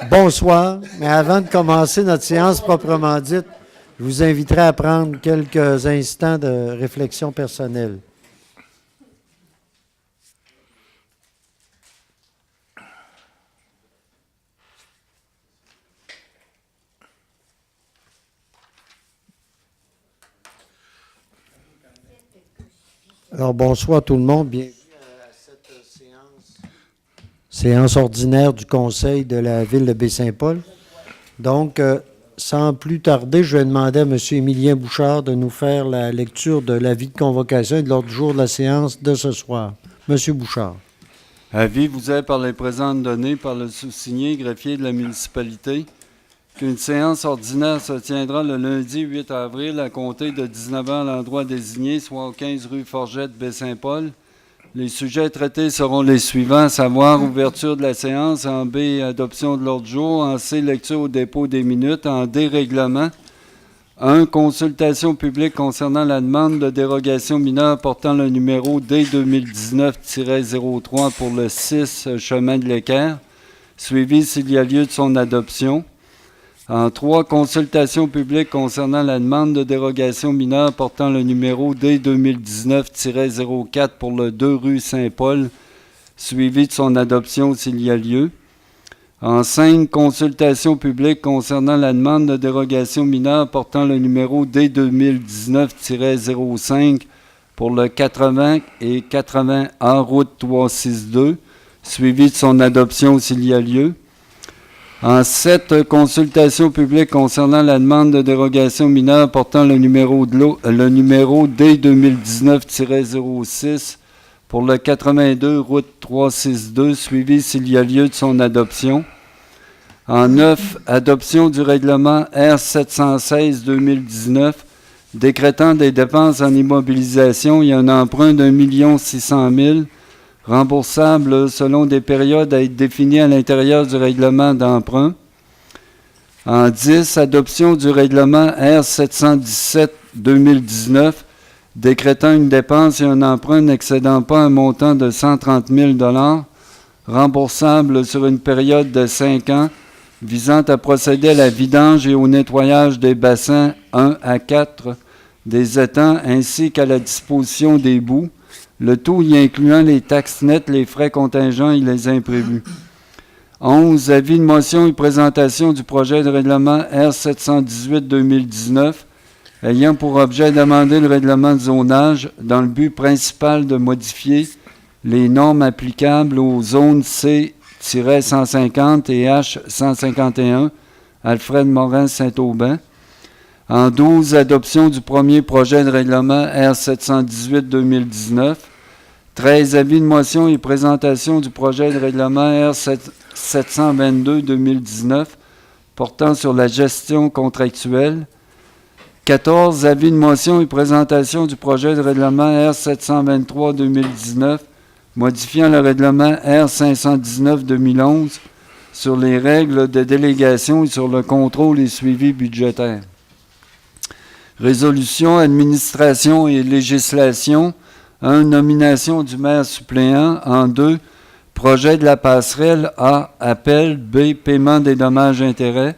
Bonsoir, mais avant de commencer notre séance proprement dite, je vous inviterai à prendre quelques instants de réflexion personnelle. Alors, bonsoir tout le monde, bienvenue à cette séance ordinaire du Conseil de la Ville de Baie-Saint-Paul. Donc, sans plus tarder, je vais demander à M. Émilien Bouchard de nous faire la lecture de l'avis de convocation et de l'ordre du jour de la séance de ce soir. M. Bouchard. Avis vous est par les présentes données par le sous-signé greffier de la municipalité qu'une séance ordinaire se tiendra le lundi 8 avril à compter de 19h à l'endroit désigné, soit au 15 rue Forgette, Baie-Saint-Paul. Les sujets traités seront les suivants, à savoir ouverture de la séance, en B, adoption de l'ordre du jour, en C, lecture au dépôt des minutes, en D, règlement. 1. Consultation publique concernant la demande de dérogation mineure portant le numéro D 2019-03 pour le 6 chemin de l'Équerre, suivi s'il y a lieu de son adoption. En 3, consultation publique concernant la demande de dérogation mineure portant le numéro D 2019-04 pour le 2 rue Saint-Paul, suivi de son adoption s'il y a lieu. En 5, consultation publique concernant la demande de dérogation mineure portant le numéro D 2019-05 pour le 80 et 80A route 362, suivi de son adoption s'il y a lieu. En 7, consultation publique concernant la demande de dérogation mineure portant le numéro D 2019-06 pour le 82 route 362, suivi s'il y a lieu de son adoption. En 9, adoption du règlement R716-2019 décrétant des dépenses en immobilisation et un emprunt d'1 600 000 remboursable selon des périodes à être définies à l'intérieur du règlement d'emprunt. En 10, adoption du règlement R717-2019, décrétant une dépense et un emprunt n'excédant pas un montant de 130 000 $, remboursable sur une période de 5 ans, visant à procéder à la vidange et au nettoyage des bassins 1 à 4 des étangs ainsi qu'à la disposition des boues, le tout y incluant les taxes nettes, les frais contingents et les imprévus. 11. Avis de motion et présentation du projet de règlement R718-2019 ayant pour objet d'amender le règlement de zonage dans le but principal de modifier les normes applicables aux zones C-150 et H-151, Alfred Morin-Saint-Aubin. En 12, adoption du premier projet de règlement R718-2019. 13, avis de motion et présentation du projet de règlement R722-2019 portant sur la gestion contractuelle. 14, avis de motion et présentation du projet de règlement R723-2019 modifiant le règlement R519-2011 sur les règles de délégation et sur le contrôle et suivi budgétaire. Résolution, administration et législation. 1. Nomination du maire suppléant. En 2. Projet de la passerelle. A. Appel. B. Paiement des dommages-intérêts.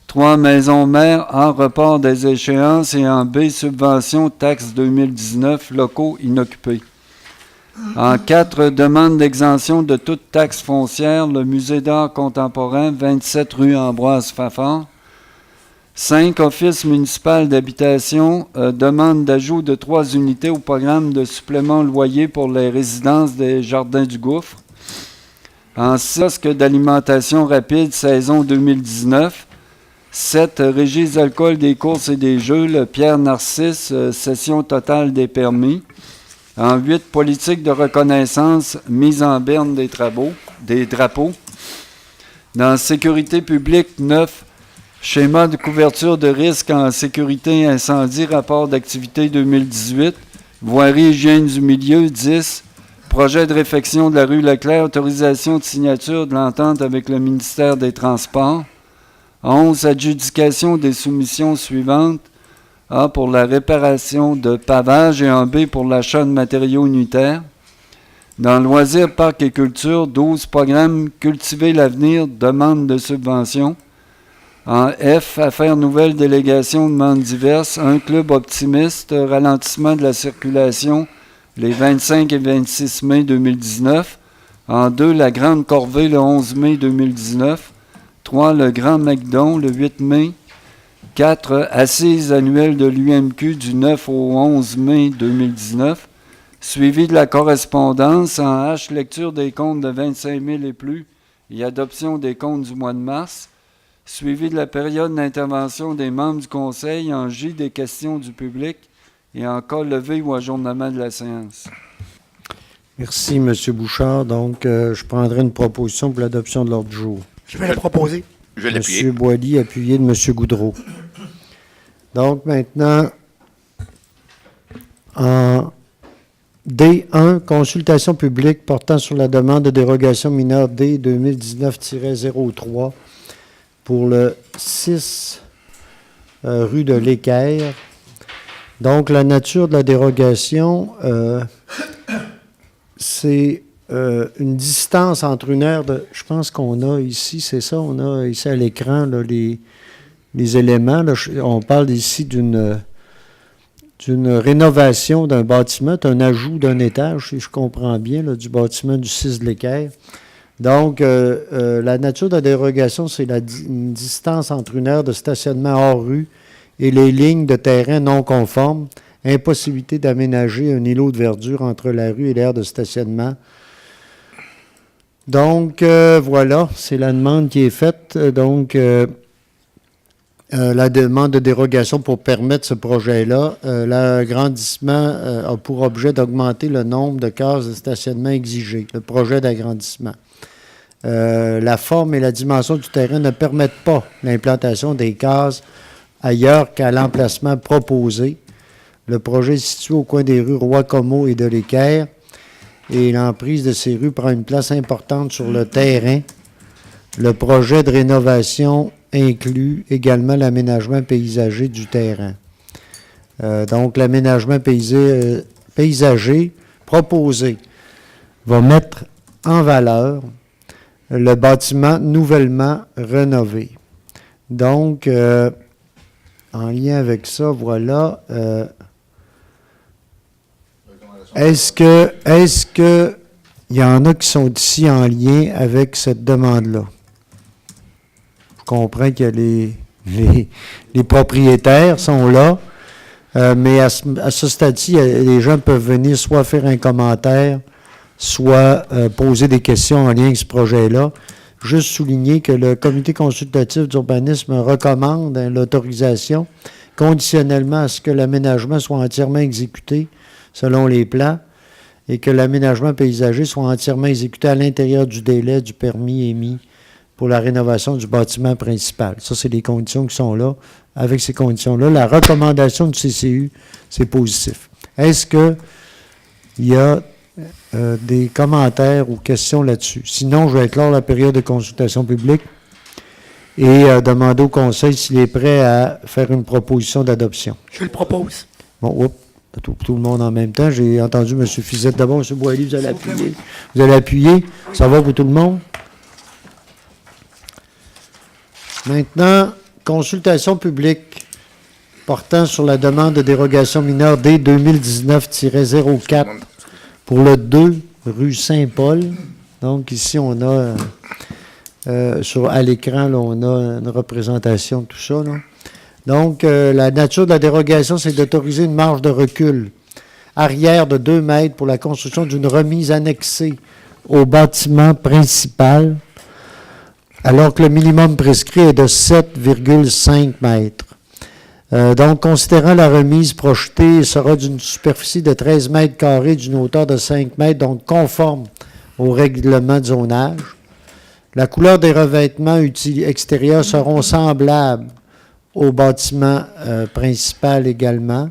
3. Maison mère. A. Report des échéances. Et en B. Subvention taxe 2019. Locaux inoccupés. En 4. Demande d'exemption de toute taxe foncière. Le Musée d'art contemporain, 27 rue Ambroise Fafard. 5. Office municipal d'habitation, demande d'ajout de 3 unités au programme de supplément loyer pour les résidences des Jardins du Gouffre. En 6. Kiosque d'alimentation rapide, saison 2019. 7. Régie des alcools, des courses et des jeux, le Pierre Narcisse, session totale des permis. En 8. Politique de reconnaissance, mise en berne des drapeaux. Dans sécurité publique, 9. Schéma de couverture de risque en sécurité incendie, rapport d'activité 2018. Voirie hygiène du milieu, 10. Projet de réfection de la rue Leclerc, autorisation de signature de l'entente avec le ministère des Transports. 11. Adjudication des soumissions suivantes. A. Pour la réparation de pavage et en B. Pour l'achat de matériaux unitaires. Dans loisirs, parcs et culture, 12 programmes Cultiver l'avenir, demande de subvention. En F, affaires nouvelles, délégation, demandes diverses, un club optimiste, ralentissement de la circulation les 25 et 26 mai 2019. En 2, la Grande Corvée le 11 mai 2019. 3, le Grand McDon le 8 mai. 4, assises annuelles de l'UMQ du 9 au 11 mai 2019. Suivi de la correspondance en H, lecture des comptes de 25 000 et plus et adoption des comptes du mois de mars. Suivi de la période d'intervention des membres du Conseil en J, des questions du public et en cas levé ou ajournement de la séance. Merci, M. Bouchard. Donc, je prendrai une proposition pour l'adoption de l'ordre du jour. Je vais la proposer. Je vais l'appuyer. M. Boilly, appuyé de M. Goudreau. Donc, maintenant, en D1, consultation publique portant sur la demande de dérogation mineure D 2019-03 pour le 6 rue de l'Équerre. Donc, la nature de la dérogation, c'est une distance entre une aire de... Je pense qu'on a ici, c'est ça, on a ici à l'écran là, les éléments. Là, on parle ici d'une rénovation d'un bâtiment, un ajout d'un étage, si je comprends bien, là, du bâtiment du 6 de l'Équerre. Donc, la nature de la dérogation, c'est une distance entre une aire de stationnement hors rue et les lignes de terrain non conformes, impossibilité d'aménager un îlot de verdure entre la rue et l'aire de stationnement. Donc, voilà, c'est la demande qui est faite. Donc, la demande de dérogation pour permettre ce projet-là. L'agrandissement a pour objet d'augmenter le nombre de cases de stationnement exigées, le projet d'agrandissement. La forme et la dimension du terrain ne permettent pas l'implantation des cases ailleurs qu'à l'emplacement proposé. Le projet est situé au coin des rues Roi-Como et de l'Équerre et l'emprise de ces rues prend une place importante sur le terrain. Le projet de rénovation inclut également l'aménagement paysager du terrain. Donc, l'aménagement paysager proposé va mettre en valeur le bâtiment nouvellement rénové. Donc, en lien avec ça, voilà. Est-ce que il y en a qui sont ici en lien avec cette demande-là? Je comprends que les propriétaires sont là, mais à ce stade-ci, les gens peuvent venir soit faire un commentaire, soit poser des questions en lien avec ce projet-là. Juste souligner que le comité consultatif d'urbanisme recommande l'autorisation conditionnellement à ce que l'aménagement soit entièrement exécuté selon les plans et que l'aménagement paysager soit entièrement exécuté à l'intérieur du délai du permis émis pour la rénovation du bâtiment principal. Ça, c'est les conditions qui sont là. Avec ces conditions-là, la recommandation du CCU, c'est positif. Est-ce qu'il y a des commentaires ou questions là-dessus? Sinon, je vais clore la période de consultation publique et demander au Conseil s'il est prêt à faire une proposition d'adoption. Je le propose. Bon, tout le monde en même temps. J'ai entendu M. Fizette d'abord. M. Boilly, vous allez appuyer. Vous allez appuyer. Ça va pour tout le monde? Maintenant, consultation publique portant sur la demande de dérogation mineure D 2019-04 pour le 2 rue Saint-Paul. Donc, ici, on a, à l'écran, là, on a une représentation de tout ça, là. Donc, la nature de la dérogation, c'est d'autoriser une marge de recul arrière de 2 mètres pour la construction d'une remise annexée au bâtiment principal, alors que le minimum prescrit est de 7,5 mètres. Donc, considérant la remise projetée sera d'une superficie de 13 mètres carrés, d'une hauteur de 5 mètres, donc conforme au règlement de zonage. La couleur des revêtements extérieurs seront semblables au bâtiment principal également.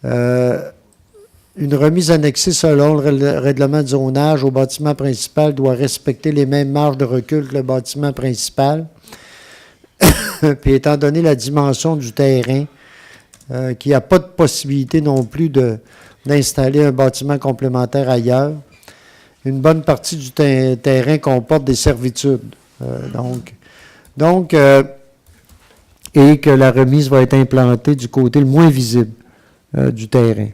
Une remise annexée selon le règlement de zonage au bâtiment principal doit respecter les mêmes marges de recul que le bâtiment principal. Puis étant donné la dimension du terrain, qu'il n'y a pas de possibilité non plus d'installer un bâtiment complémentaire ailleurs, une bonne partie du terrain comporte des servitudes. Et que la remise va être implantée du côté le moins visible du terrain.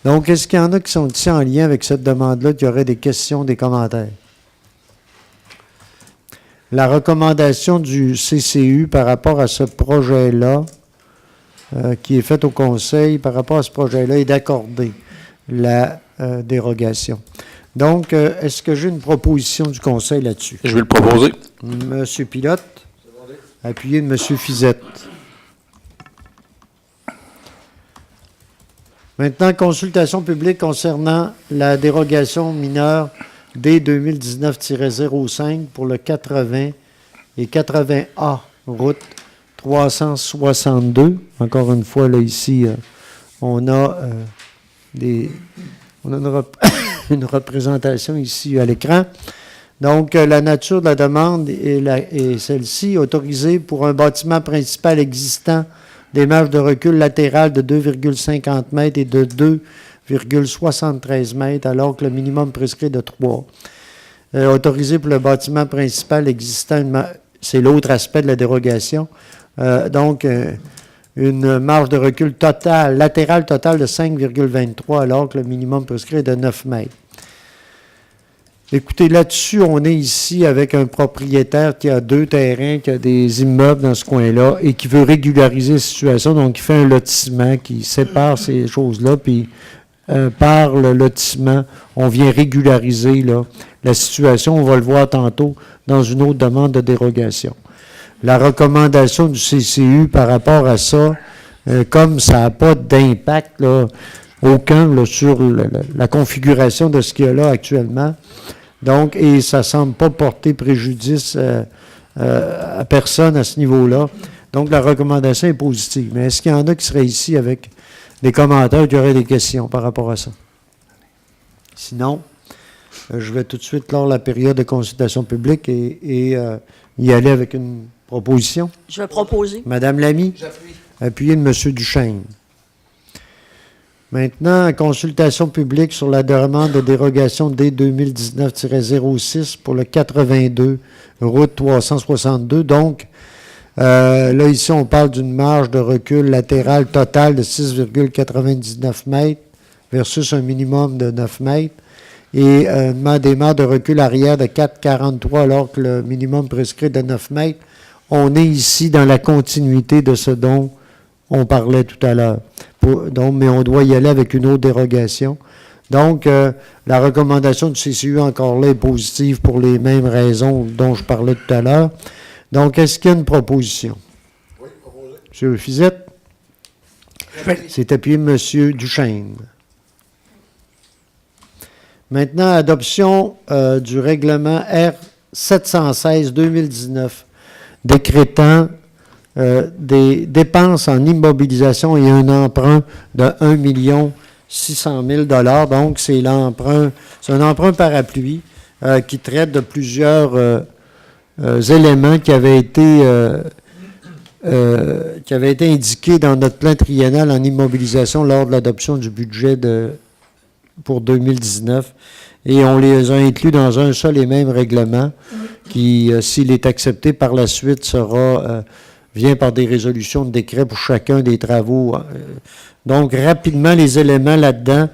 Donc, est-ce qu'il y en a qui sont ici en lien avec cette demande-là, qui auraient des questions, des commentaires? La recommandation du CCU par rapport à ce projet-là, qui est faite au Conseil, par rapport à ce projet-là, est d'accorder la dérogation. Donc, est-ce que j'ai une proposition du Conseil là-dessus? Je vais le proposer. Monsieur Pilote, appuyé de Monsieur Fizette. Maintenant, consultation publique concernant la dérogation mineure D 2019-05 pour le 80 et 80A, route 362. Encore une fois, là, ici, on a une représentation ici à l'écran. Donc, la nature de la demande est celle-ci, autorisée pour un bâtiment principal existant des marges de recul latérales de 2,50 mètres et de 2,73 mètres, alors que le minimum prescrit est de 3. Autorisé pour le bâtiment principal existant, c'est l'autre aspect de la dérogation, une marge de recul latérale totale de 5,23, alors que le minimum prescrit est de 9 mètres. Écoutez, là-dessus, on est ici avec un propriétaire qui a 2 terrains, qui a des immeubles dans ce coin-là et qui veut régulariser la situation. Donc, il fait un lotissement qui sépare ces choses-là. Puis, par le lotissement, on vient régulariser là, la situation. On va le voir tantôt dans une autre demande de dérogation. La recommandation du CCU par rapport à ça, comme ça n'a pas d'impact là, aucun là, sur la configuration de ce qu'il y a là actuellement, donc, et ça ne semble pas porter préjudice à personne à ce niveau-là. Donc, la recommandation est positive. Mais est-ce qu'il y en a qui seraient ici avec des commentaires ou qui auraient des questions par rapport à ça? Sinon, je vais tout de suite clore la période de consultation publique et y aller avec une proposition. Je vais proposer. Madame Lamy? J'appuie. Appuyé de M. Duchesne. Maintenant, consultation publique sur la demande de dérogation D 2019-06 pour le 82, route 362. Donc, là, ici, on parle d'une marge de recul latérale totale de 6,99 mètres versus un minimum de 9 mètres et des marges de recul arrière de 4,43 alors que le minimum prescrit est de 9 mètres. On est ici dans la continuité de ce dont on parlait tout à l'heure. Mais on doit y aller avec une autre dérogation. Donc, la recommandation du CCU, encore là, est positive pour les mêmes raisons dont je parlais tout à l'heure. Donc, est-ce qu'il y a une proposition? Oui, proposé. M. Fizette? C'est appuyé M. Duchesne. Maintenant, adoption du règlement R 716-2019, décrétant des dépenses en immobilisation et un emprunt de 1 600 000 $. Donc, c'est un emprunt parapluie qui traite de plusieurs éléments qui avaient été indiqués dans notre plan triennal en immobilisation lors de l'adoption du budget pour 2019. Et on les a inclus dans un seul et même règlement qui, s'il est accepté par la suite, vient par des résolutions de décret pour chacun des travaux. Donc, rapidement, les éléments là-dedans,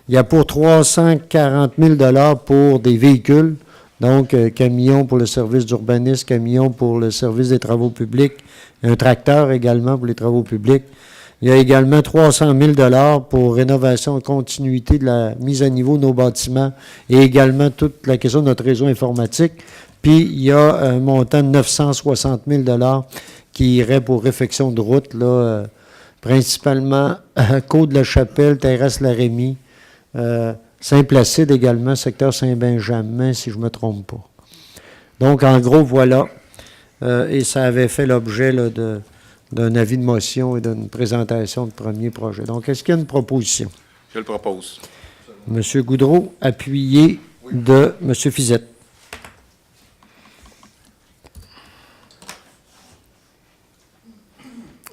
il y a pour 340 000 $ pour des véhicules, donc camions pour le service d'urbanisme, camions pour le service des travaux publics, un tracteur également pour les travaux publics. Il y a également 300 000 $ pour rénovation et continuité de la mise à niveau de nos bâtiments et également toute la question de notre réseau informatique. Puis, il y a un montant de 960 000 $ qui irait pour réfection de route, là, principalement à Côte-de-la-Chapelle, Terrasse-la-Rémy, Saint-Placide également, secteur Saint-Benjamin, si je ne me trompe pas. Donc, en gros, voilà. Et ça avait fait l'objet là, d'un avis de motion et d'une présentation de premier projet. Donc, est-ce qu'il y a une proposition? Je le propose. M. Goudreau, appuyé de M. Fizette.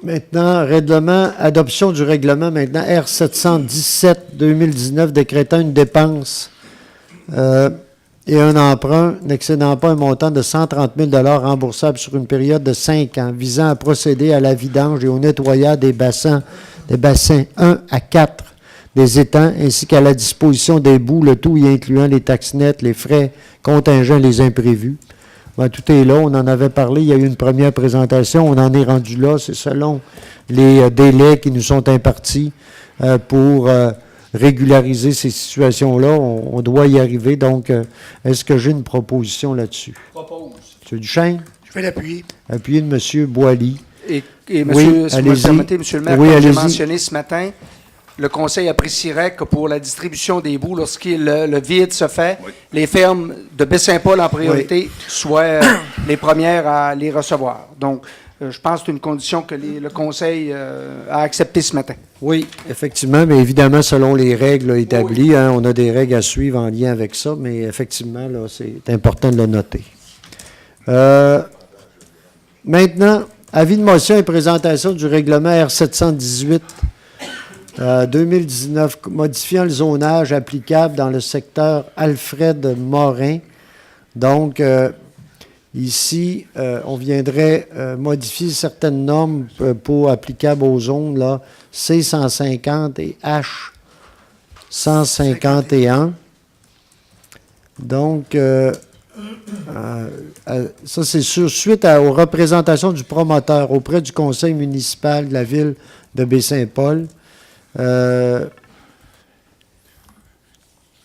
Maintenant, adoption du règlement maintenant R 717-2019 décrétant une dépense et un emprunt n'excédant pas un montant de 130 000 remboursable sur une période de 5 ans, visant à procéder à la vidange et au nettoyage des bassins 1 à 4 des étangs, ainsi qu'à la disposition des boues, le tout y incluant les taxes nettes, les frais contingents, les imprévus. Ben, tout est là, on en avait parlé, il y a eu une première présentation, on en est rendu là, c'est selon les délais qui nous sont impartis pour régulariser ces situations-là, on doit y arriver. Donc, est-ce que j'ai une proposition là-dessus? Propose. M. Duchesne? Je vais l'appuyer. Appuyé de M. Boily. Et Oui, monsieur, si vous me allez-y. permettez, monsieur le maire, Oui, comme j'ai allez-y. mentionné ce matin, le Conseil apprécierait que pour la distribution des boues, le vide se fait, Oui. les fermes de Baie-Saint-Paul en priorité soient les premières à les recevoir. Donc, je pense que c'est une condition que le Conseil a acceptée ce matin. Oui, effectivement, mais évidemment, selon les règles établies, hein, on a des règles à suivre en lien avec ça, mais effectivement, là, c'est important de le noter. Maintenant, avis de motion et présentation du règlement R718 2019, modifiant le zonage applicable dans le secteur Alfred Morin. Donc, ici, on viendrait modifier certaines normes pour applicables aux zones là, C150 et H151. Donc, ça, c'est suite aux représentations du promoteur auprès du conseil municipal de la ville de Baie-Saint-Paul.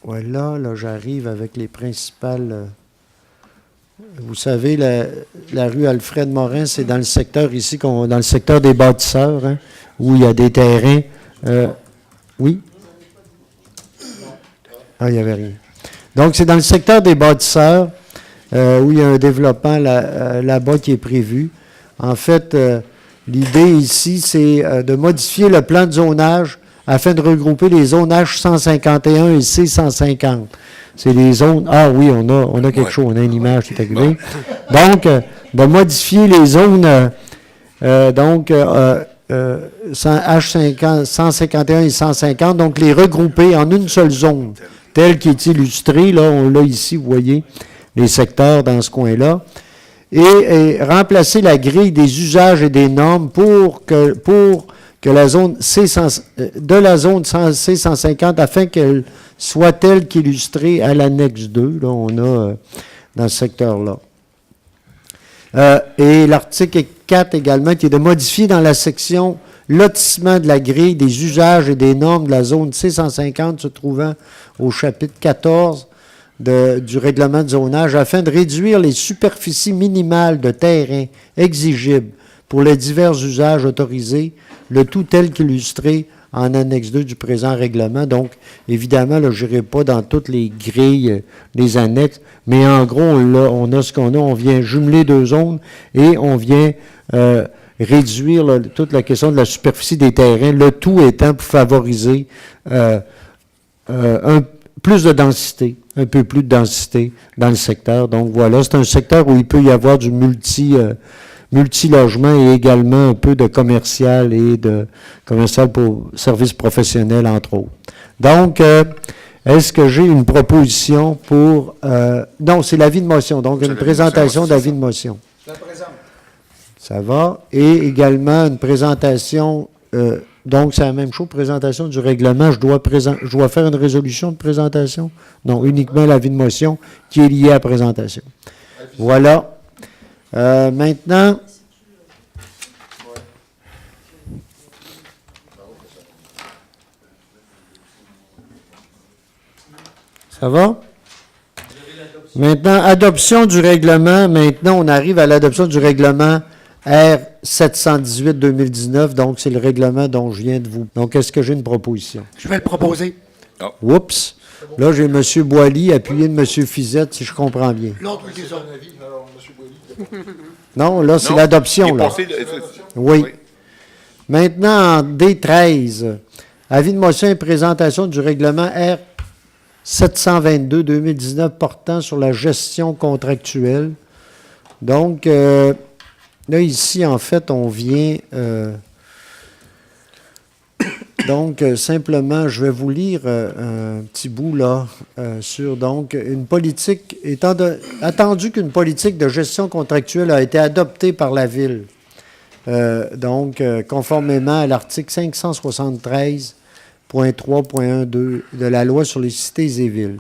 Voilà, là, j'arrive avec les principales. Vous savez, la rue Alfred Morin, c'est dans le secteur ici, dans le secteur des bâtisseurs, hein, où il y a des terrains. Oui? Ah, il n'y avait rien. Donc, c'est dans le secteur des bâtisseurs où il y a un développement là-bas qui est prévu. En fait, l'idée ici, c'est de modifier le plan de zonage afin de regrouper les zones H151 et C150. C'est les zones... Ah oui, on a quelque chose, on a une image qui est arrivée. Donc, de modifier les zones H50, 151 et 150, donc les regrouper en une seule zone, telle qui est illustrée. Là, on l'a ici, vous voyez, les secteurs dans ce coin-là. Et remplacer la grille des usages et des normes pour que la zone de la zone C150 afin qu'elle soit telle qu'illustrée à l'annexe 2, là, on a dans ce secteur-là. Et l'article 4 également, qui est de modifier dans la section lotissement de la grille des usages et des normes de la zone C150 se trouvant au chapitre 14 du règlement de zonage afin de réduire les superficies minimales de terrain exigibles pour les divers usages autorisés, le tout tel qu'illustré en annexe 2 du présent règlement. Donc, évidemment, là, je n'irai pas dans toutes les grilles, les annexes, mais en gros, on a ce qu'on a. On vient jumeler deux zones et on vient réduire là, toute la question de la superficie des terrains, le tout étant pour favoriser plus de densité, un peu plus de densité dans le secteur. Donc, voilà, c'est un secteur où il peut y avoir du multilogement et également un peu de commercial et de commercial pour services professionnels, entre autres. Donc, est-ce que j'ai une proposition pour... non, c'est l'avis de motion, donc une présentation d'avis de motion. Je la présente. Ça va. Et également une présentation... donc, c'est la même chose, présentation du règlement. Je dois faire une résolution de présentation? Non, uniquement l'avis de motion qui est lié à la présentation. Voilà. Maintenant, ça va? Maintenant, adoption du règlement. Maintenant, on arrive à l'adoption du règlement R718-2019. Donc, c'est le règlement dont je viens de vous... Donc, est-ce que j'ai une proposition? Je vais le proposer. Oups! Là, j'ai M. Boily appuyé de M. Fizette, si je comprends bien. L'ordre des autres. Non, là, c'est Non, l'adoption, il est là. passé Oui. Maintenant, en D13, avis de motion et présentation du règlement R722-2019 portant sur la gestion contractuelle. Donc, là, ici, en fait, on vient Donc, simplement, je vais vous lire un petit bout là sur donc une politique, attendu qu'une politique de gestion contractuelle a été adoptée par la Ville, conformément à l'article 573.3.12 de la loi sur les cités et villes.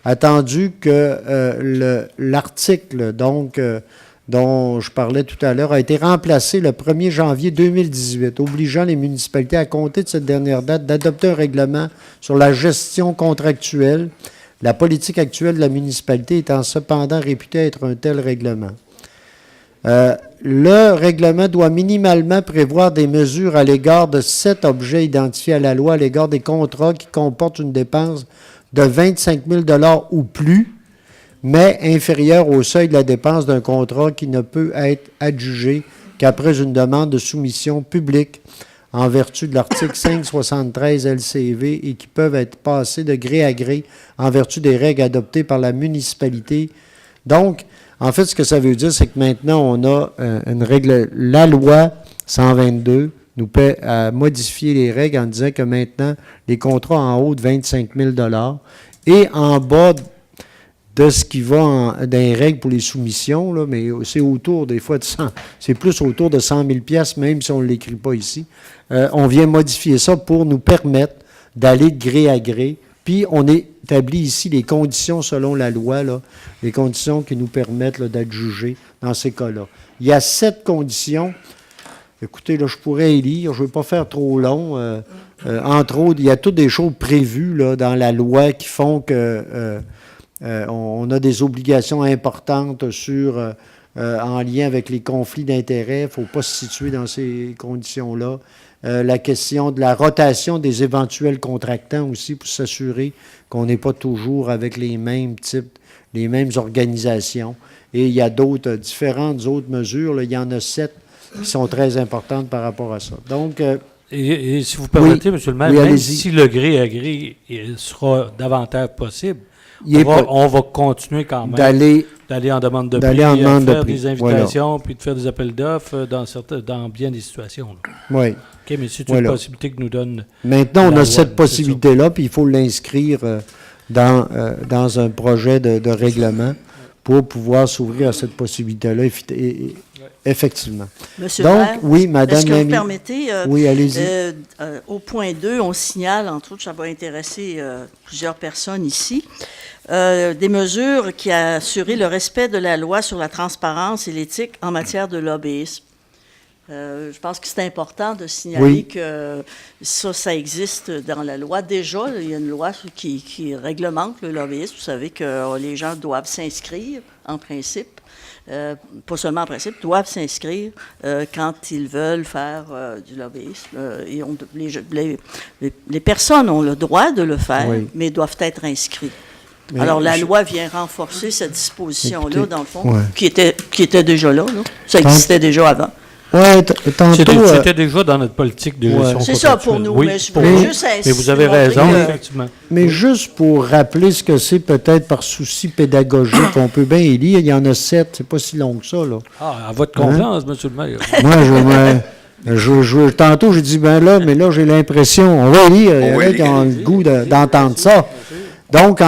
Attendu que l'article, dont je parlais tout à l'heure, a été remplacé le 1er janvier 2018, obligeant les municipalités à compter de cette dernière date d'adopter un règlement sur la gestion contractuelle, la politique actuelle de la municipalité étant cependant réputée être un tel règlement. Le règlement doit minimalement prévoir des mesures à l'égard de 7 objets identifiés à la loi, à l'égard des contrats qui comportent une dépense de 25 000 $ ou plus, mais inférieure au seuil de la dépense d'un contrat qui ne peut être adjugé qu'après une demande de soumission publique en vertu de l'article 573 LCV et qui peuvent être passés de gré à gré en vertu des règles adoptées par la municipalité. Donc, en fait, ce que ça veut dire, c'est que maintenant, on a une règle, la loi 122 nous paie à modifier les règles en disant que maintenant, les contrats en haut de 25 000 $ et en bas de ce qui va dans les règles pour les soumissions, là, mais c'est autour des fois de 100, c'est plus autour de 100 000 $, même si on ne l'écrit pas ici. On vient modifier ça pour nous permettre d'aller de gré à gré. Puis on établit ici les conditions selon la loi, là, les conditions qui nous permettent là, d'être jugés dans ces cas-là. Il y a 7 conditions. Écoutez, là, je pourrais y lire, je ne veux pas faire trop long. Entre autres, il y a toutes des choses prévues là, dans la loi qui font que on a des obligations importantes en lien avec les conflits d'intérêts. Il ne faut pas se situer dans ces conditions-là. La question de la rotation des éventuels contractants aussi pour s'assurer qu'on n'est pas toujours avec les mêmes types, les mêmes organisations. Et il y a différentes autres mesures. Là, il y en a 7 qui sont très importantes par rapport à ça. Donc, et si vous permettez, M. le maire, même allez-y. si le gré à gré sera davantage possible, on va continuer quand même d'aller en demande de prix, de faire des invitations, puis de faire des appels d'offres dans bien des situations. Là. Oui. OK, mais c'est une possibilité que nous donne. Maintenant, on a loi, cette possibilité-là, puis il faut l'inscrire dans un projet de règlement pour pouvoir s'ouvrir à cette possibilité-là, effectivement. Monsieur Donc, le maire, oui, Madame est-ce que Lamy. vous permettez, Oui, allez-y. Au point 2, on signale, entre autres, ça va intéresser plusieurs personnes ici, des mesures qui assurent le respect de la loi sur la transparence et l'éthique en matière de lobbyisme. Je pense que c'est important de signaler que ça existe dans la loi. Déjà, il y a une loi qui réglemente le lobbyisme. Vous savez que les gens doivent s'inscrire, en principe, pas seulement en principe, doivent s'inscrire quand ils veulent faire du lobbyisme. Les personnes ont le droit de le faire, mais doivent être inscrits. Mais alors, la loi vient renforcer cette disposition-là, dans le fond, qui était déjà là. Ça existait déjà avant. Oui, tantôt... C'était déjà dans notre politique de gestion. C'est ça pour nous, mais je voulais juste mais vous avez raison, effectivement. Mais juste pour rappeler ce que c'est, peut-être par souci pédagogique, on peut bien y lire, il y en a 7, c'est pas si long que ça, là. Ah, à votre confiance, M. le maire. Moi, tantôt, j'ai dit, mais là, j'ai l'impression, on va y lire, il y en a qui ont le goût d'entendre ça. Donc,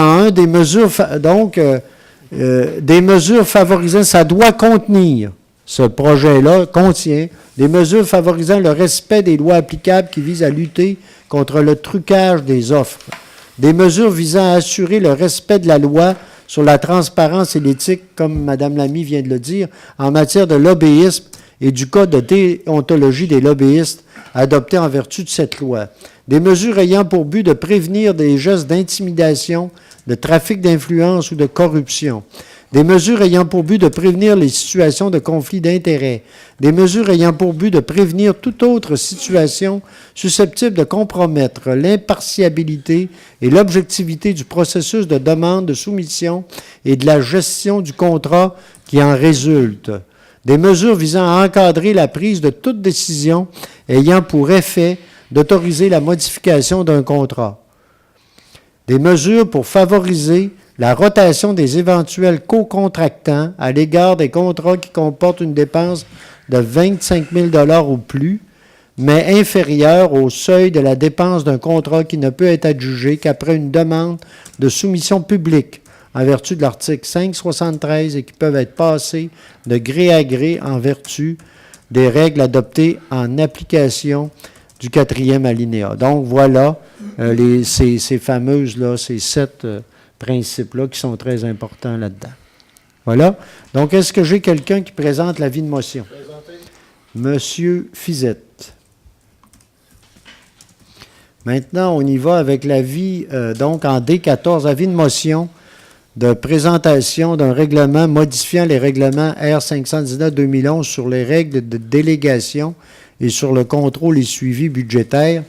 des mesures favorisant, ça doit contenir. Ce projet-là contient des mesures favorisant le respect des lois applicables qui visent à lutter contre le trucage des offres, des mesures visant à assurer le respect de la loi sur la transparence et l'éthique, comme Mme Lamy vient de le dire, en matière de lobbyisme et du code de déontologie des lobbyistes adopté en vertu de cette loi, des mesures ayant pour but de prévenir des gestes d'intimidation, de trafic d'influence ou de corruption, des mesures ayant pour but de prévenir les situations de conflit d'intérêts, des mesures ayant pour but de prévenir toute autre situation susceptible de compromettre l'impartialité et l'objectivité du processus de demande de soumission et de la gestion du contrat qui en résulte, des mesures visant à encadrer la prise de toute décision ayant pour effet d'autoriser la modification d'un contrat, des mesures pour favoriser la rotation des éventuels co-contractants à l'égard des contrats qui comportent une dépense de 25 000 $ ou plus, mais inférieur au seuil de la dépense d'un contrat qui ne peut être adjugé qu'après une demande de soumission publique en vertu de l'article 573 et qui peuvent être passés de gré à gré en vertu des règles adoptées en application du 4e alinéa. Donc, voilà ces fameuses, ces 7 principes-là qui sont très importants là-dedans. Voilà. Donc, est-ce que j'ai quelqu'un qui présente l'avis de motion? Monsieur Fizette. Maintenant, on y va avec l'avis, donc en D14, avis de motion de présentation d'un règlement modifiant les règlements R519-2011 sur les règles de délégation et sur le contrôle et suivi budgétaire.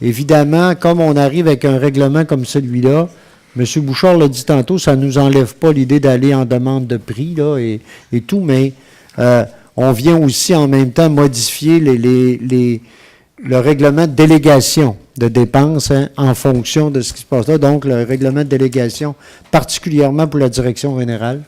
Évidemment, comme on arrive avec un règlement comme celui-là, M. Bouchard l'a dit tantôt, ça ne nous enlève pas l'idée d'aller en demande de prix là, et tout, mais on vient aussi en même temps modifier le règlement de délégation de dépenses en fonction de ce qui se passe là. Donc, le règlement de délégation, particulièrement pour la direction générale,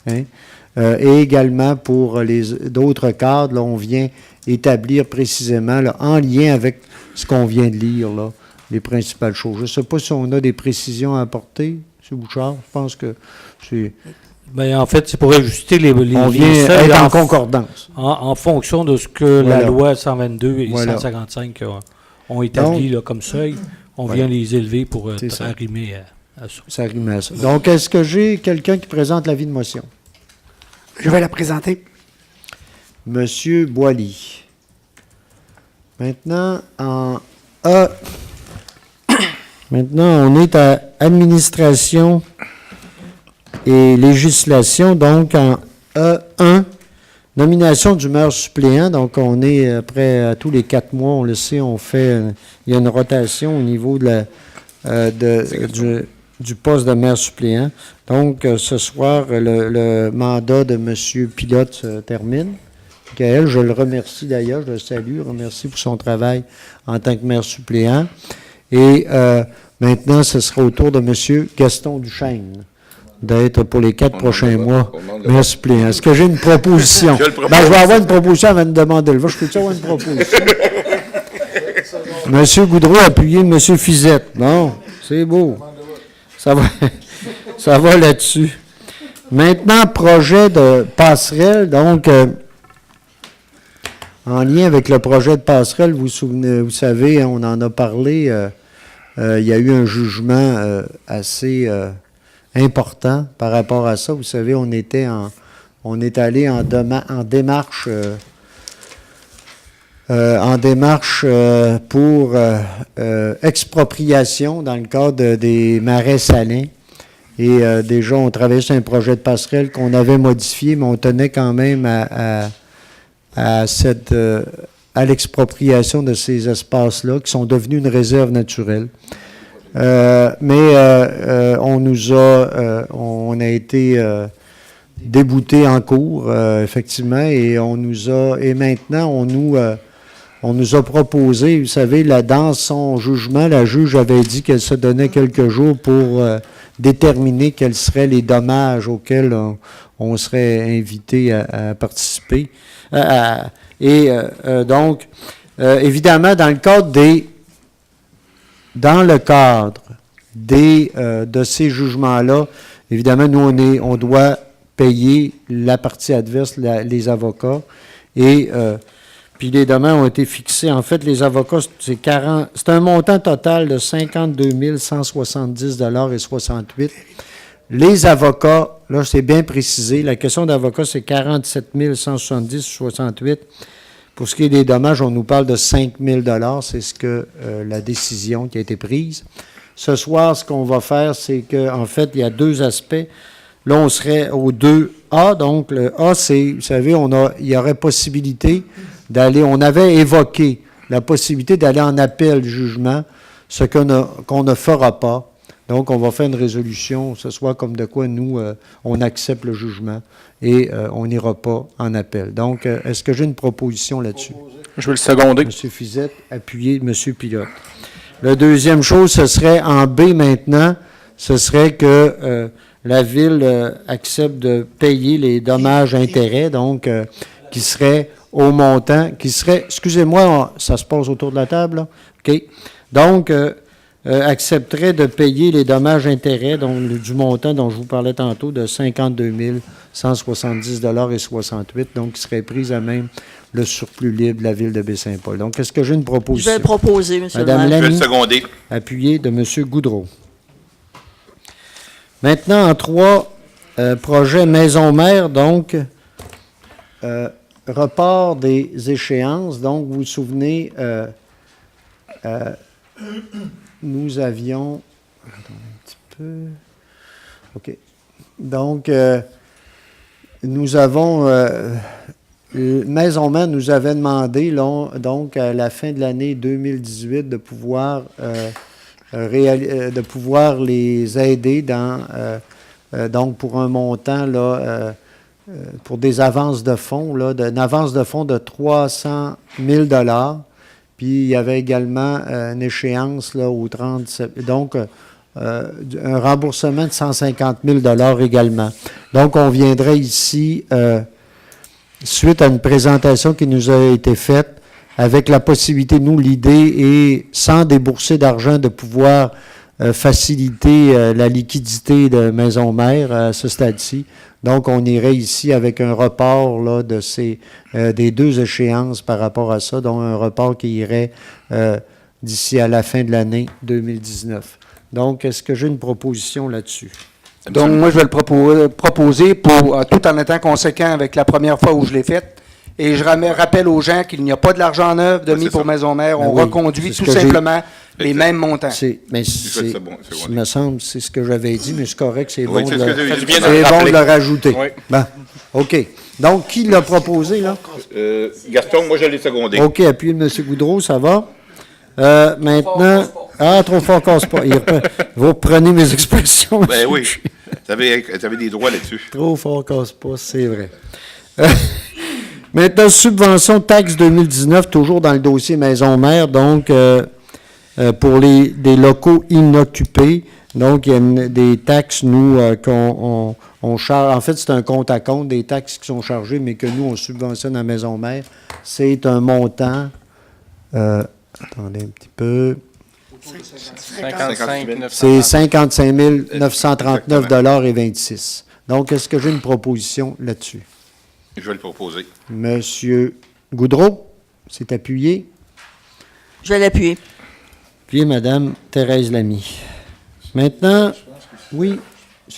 et également pour d'autres cadres, là, on vient établir précisément, là, en lien avec ce qu'on vient de lire, là, les principales choses. Je ne sais pas si on a des précisions à apporter, M. Bouchard. Je pense que c'est... Bien, en fait, c'est pour ajuster les on vient être en concordance. En fonction de ce que la loi 122 et 155 ont établi là, comme seuil. On vient les élever pour arrimer à ça. Ça arrime à ça. Donc, est-ce que j'ai quelqu'un qui présente l'avis de motion? Je vais la présenter. Monsieur Boily. Maintenant, en A. Maintenant, on est à administration et législation. Donc, en E1, nomination du maire suppléant. Donc, on est après à tous les 4 mois, on le sait, il y a une rotation au niveau de du poste de maire suppléant. Donc, ce soir, le mandat de M. Pilote se termine. Gaël, je le remercie d'ailleurs, je le salue, remercie pour son travail en tant que maire suppléant. Et maintenant, ce sera au tour de M. Gaston Duchesne d'être pour les 4 prochains mois maire suppléant. Est-ce que j'ai une proposition? Je vais avoir une proposition avant de demander le vote. Je peux-tu avoir une proposition? M. Goudreau a appuyé M. Fizette. Non, c'est beau. Ça va là-dessus. Maintenant, projet de passerelle. Donc, en lien avec le projet de passerelle, vous savez, on en a parlé, il y a eu un jugement assez important par rapport à ça. Vous savez, on est allé en démarche pour expropriation dans le cadre des marais salins. Et déjà, on travaillait sur un projet de passerelle qu'on avait modifié, mais on tenait quand même à l'expropriation de ces espaces-là, qui sont devenus une réserve naturelle. On a été débouté en cours, effectivement, et maintenant, on nous a proposé, vous savez, dans son jugement, la juge avait dit qu'elle se donnait quelques jours pour déterminer quels seraient les dommages auxquels on serait invité à participer. Donc, évidemment, dans le cadre de ces jugements-là, évidemment, nous, on doit payer la partie adverse, les avocats, et puis les dommages ont été fixés. En fait, les avocats, c'est un montant total de 52 170 et 68. Les avocats, là, c'est bien précisé, la question d'avocat, c'est 47 170 68. Pour ce qui est des dommages, on nous parle de 5 000 $, c'est ce que la décision qui a été prise. Ce soir, ce qu'on va faire, c'est qu'en fait, il y a 2 aspects. Là, on serait au 2A. Donc, le A, c'est, vous savez, il y aurait possibilité on avait évoqué la possibilité d'aller en appel du jugement, ce qu'on ne fera pas. Donc, on va faire une résolution, ce soit comme de quoi nous, on accepte le jugement et on n'ira pas en appel. Donc, est-ce que j'ai une proposition là-dessus? Je vais le seconder. M. Fizette, appuyé M. Pilote. La deuxième chose, ce serait en B maintenant, ce serait que la Ville accepte de payer les dommages-intérêts. Donc, qui serait au montant, qui serait, excusez-moi, ça se passe autour de la table, là? OK. Donc, accepterait de payer les dommages-intérêts du montant dont je vous parlais tantôt de 52 170,68 $, donc qui serait pris à même le surplus libre de la ville de Baie-Saint-Paul. Donc, est-ce que j'ai une proposition? Je vais le proposer, M. Madame le maire. Je vais Lamy, le seconder. appuyé de M. Goudreau. Maintenant, en 3, projet maison-mère, donc, report des échéances. Donc, vous vous souvenez, nous avions... Attendez un petit peu. OK. Donc, nous avons... Maison-Mère nous avait demandé, donc, à la fin de l'année 2018, de pouvoir, de pouvoir les aider donc, pour un montant, là, pour des avances de fonds, là, une avance de fonds de 300 000 $. Puis, il y avait également une échéance là, au 30 septembre. Donc, un remboursement de 150 000 $ également. Donc, on viendrait ici, suite à une présentation qui nous a été faite, avec la possibilité, nous, l'idée est, sans débourser d'argent, de pouvoir faciliter la liquidité de maison-mère à ce stade-ci. Donc, on irait ici avec un report là, de des 2 échéances par rapport à ça, donc un report qui irait d'ici à la fin de l'année 2019. Donc, est-ce que j'ai une proposition là-dessus? Donc, moi, je vais le proposer pour tout en étant conséquent avec la première fois où je l'ai fait. Et je rappelle aux gens qu'il n'y a pas de l'argent neuf de mis pour Maison-Mère. On reconduit tout simplement les mêmes montants. Mais il me semble c'est ce que j'avais dit, mais c'est correct, c'est bon, c'est bon de le rajouter. Oui. Bon, OK. Donc, qui l'a proposé, là? Gaston, moi, je l'ai secondé. OK, appuyez M. Goudreau, ça va. Maintenant... trop fort casse pas. Vous reprenez mes expressions. Ben oui. Tu avais des droits là-dessus. Trop fort casse pas, c'est vrai. Maintenant, subvention taxe 2019, toujours dans le dossier maison-mère, donc pour des locaux inoccupés. Donc, il y a des taxes, nous, qu'on charge. En fait, c'est un compte à compte des taxes qui sont chargées, mais que nous, on subventionne à maison-mère. C'est un montant. Attendez un petit peu. C'est 55 939,26 $. Donc, est-ce que j'ai une proposition là-dessus? Je vais le proposer. Monsieur Goudreau, c'est appuyé. Je vais l'appuyer. Puis Madame Thérèse Lamy. Maintenant, oui,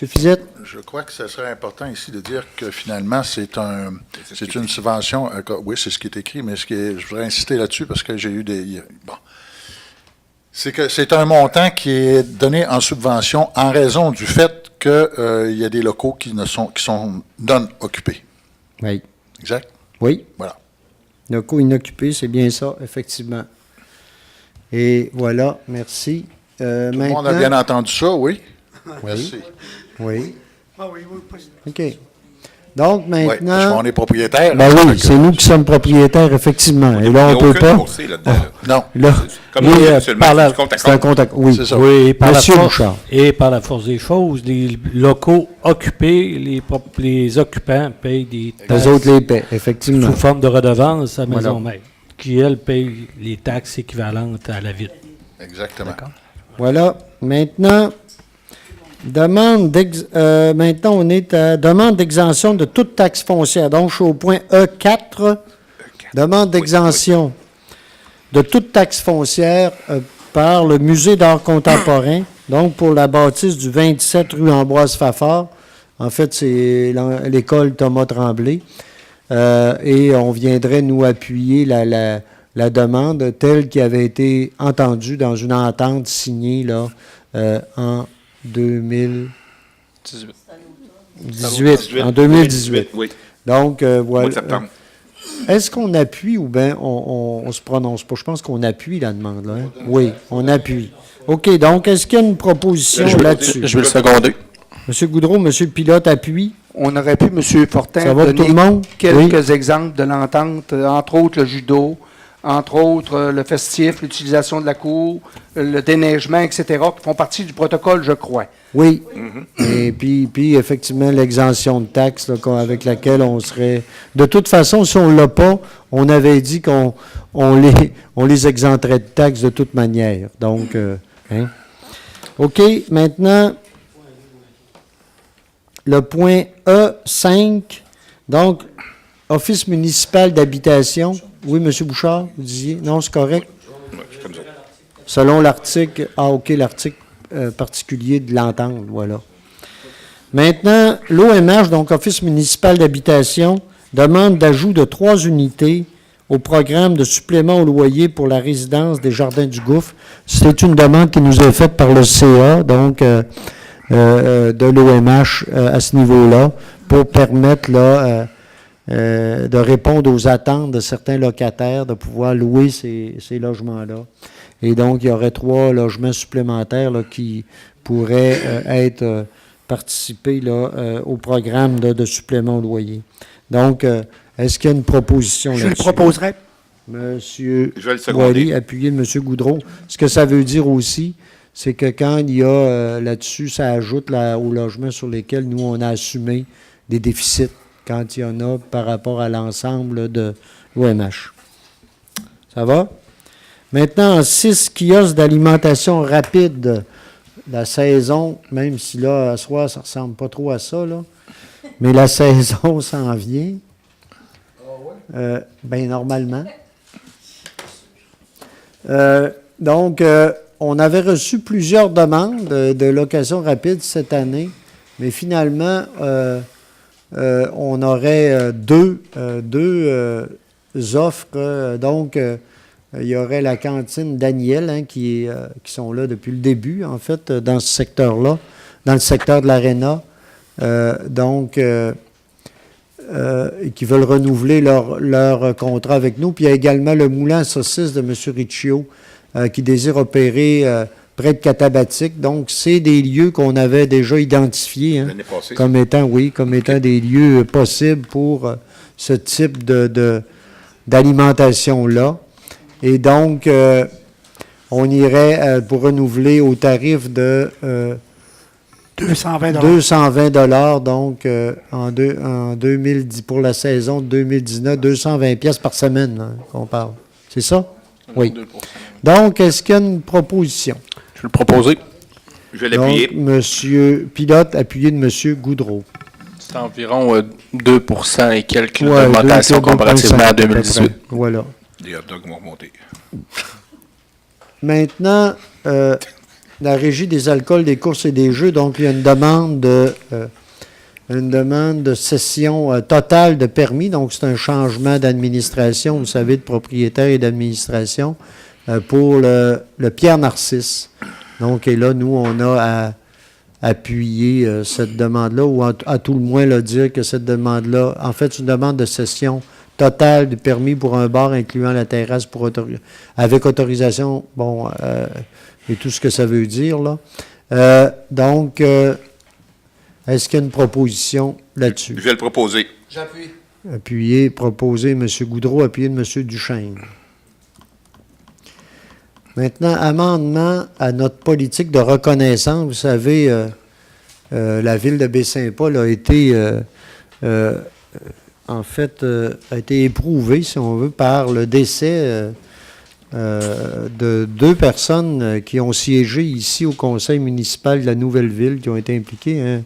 M. Fizette. Je crois que ce serait important ici de dire que finalement, c'est une subvention. Oui, c'est ce qui est écrit, mais je voudrais insister là-dessus parce que j'ai eu des... Bon. C'est que c'est un montant qui est donné en subvention en raison du fait qu'il y a des locaux qui sont non occupés. Oui. Exact? Oui. Voilà. Locaux inoccupés, c'est bien ça, effectivement. Et voilà, merci. Tout le monde a bien entendu ça, oui? Merci. Oui. Ah oui, oui. OK. Donc, maintenant... Oui, parce qu'on est propriétaire. Ben oui, c'est nous qui sommes propriétaires, effectivement. Et là, on ne peut pas... Non. Là, Comme oui, c'est un compte à compte. Oui, c'est ça. Oui, Monsieur Bouchard. Et par la force des choses, les locaux occupés, les occupants payent des taxes Les autres les paient, effectivement. sous forme de redevance à Voilà. Maison-Mère, qui, elle, paye les taxes équivalentes à la ville. Exactement. Voilà. Maintenant, maintenant, on est à demande d'exemption de toute taxe foncière. Donc, je suis au point E4. Demande d'exemption de toute taxe foncière par le Musée d'art contemporain, donc pour la bâtisse du 27 rue Ambroise-Fafard. En fait, c'est l'école Thomas Tremblay. Et on viendrait nous appuyer la demande telle qui avait été entendue dans une entente signée là, en 2018. En 2018. Oui. Donc, Mois voilà. de septembre. Est-ce qu'on appuie ou bien on se prononce pas? Je pense qu'on appuie la demande, là. Hein? Oui, on appuie. OK, donc, est-ce qu'il y a une proposition là-dessus? Je vais le seconder. M. Goudreau, M. le pilote appuie. On aurait pu, M. Fortin, Ça va pour tout donner le monde? quelques exemples de l'entente, entre autres le judo, entre autres le festif, l'utilisation de la cour, le déneigement, etc., qui font partie du protocole, je crois. Oui. Et puis, effectivement, l'exemption de taxes là, avec laquelle on serait... De toute façon, si on ne l'a pas, on avait dit qu'on les exempterait de taxes de toute manière. Donc, hein. OK, maintenant, le point E5, donc, Office municipal d'habitation. Oui, M. Bouchard, vous disiez? Non, c'est correct? Ouais, c'est comme ça. Selon l'article, l'article particulier de l'entente, voilà. Maintenant, l'OMH, donc Office municipal d'habitation, demande d'ajout de 3 unités au programme de supplément au loyer pour la résidence des Jardins du Gouffre. C'est une demande qui nous est faite par le CA, donc de l'OMH à ce niveau-là, pour permettre là, de répondre aux attentes de certains locataires, de pouvoir louer ces logements-là. Et donc, il y aurait 3 logements supplémentaires là, qui pourraient être participés là, au programme de supplément au loyer. Donc, est-ce qu'il y a une proposition là-dessus? Je le proposerai. Monsieur Je vais le seconder. Boily, appuyé de M. Goudreau. Ce que ça veut dire aussi, c'est que quand il y a là-dessus, ça ajoute là, aux logements sur lesquels nous, on a assumé des déficits, quand il y en a par rapport à l'ensemble de l'OMH. Ça va? Maintenant, 6 kiosques d'alimentation rapide. La saison, même si là, à soir, ça ne ressemble pas trop à ça, là, mais la saison s'en vient. Bien, normalement. Donc, on avait reçu plusieurs demandes de location rapide cette année, mais finalement, on aurait deux offres. Donc, il y aurait la cantine Daniel, hein, qui sont là depuis le début, en fait, dans ce secteur-là, dans le secteur de l'Aréna. Qui veulent renouveler leur contrat avec nous. Puis il y a également le moulin à saucisses de M. Riccio qui désire opérer près de Catabatic. Donc, c'est des lieux qu'on avait déjà identifiés hein, comme étant des lieux possibles pour ce type d'alimentation-là. Et donc, on irait pour renouveler au tarif de 220 $, donc en 2010, pour la saison 2019, 220 pièces par semaine hein, qu'on parle. C'est ça? Oui. Donc, est-ce qu'il y a une proposition? Je vais le proposer. Je vais l'appuyer. Donc, M. Pilote, appuyé de M. Goudreau. C'est environ 2 et quelques d'augmentation comparativement à 2018. Voilà. Les hot dogs vont remonter. Maintenant, la Régie des alcools, des courses et des jeux, donc il y a une demande de cession totale de permis. Donc, c'est un changement d'administration, vous savez, de propriétaire et d'administration pour le Pierre Narcisse. Donc, et là, nous, on a à appuyer cette demande-là, ou à tout le moins là, dire que cette demande-là, en fait, c'est une demande de cession totale de permis pour un bar incluant la terrasse avec autorisation, et tout ce que ça veut dire, là. Donc, est-ce qu'il y a une proposition là-dessus? Je vais le proposer. J'appuie. Appuyer, proposer, M. Goudreau, appuyer de M. Duchesne. Maintenant, amendement à notre politique de reconnaissance. Vous savez, la ville de Baie-Saint-Paul a été, a été éprouvée, si on veut, par le décès de 2 personnes qui ont siégé ici au conseil municipal de la Nouvelle-Ville, qui ont été impliquées, hein,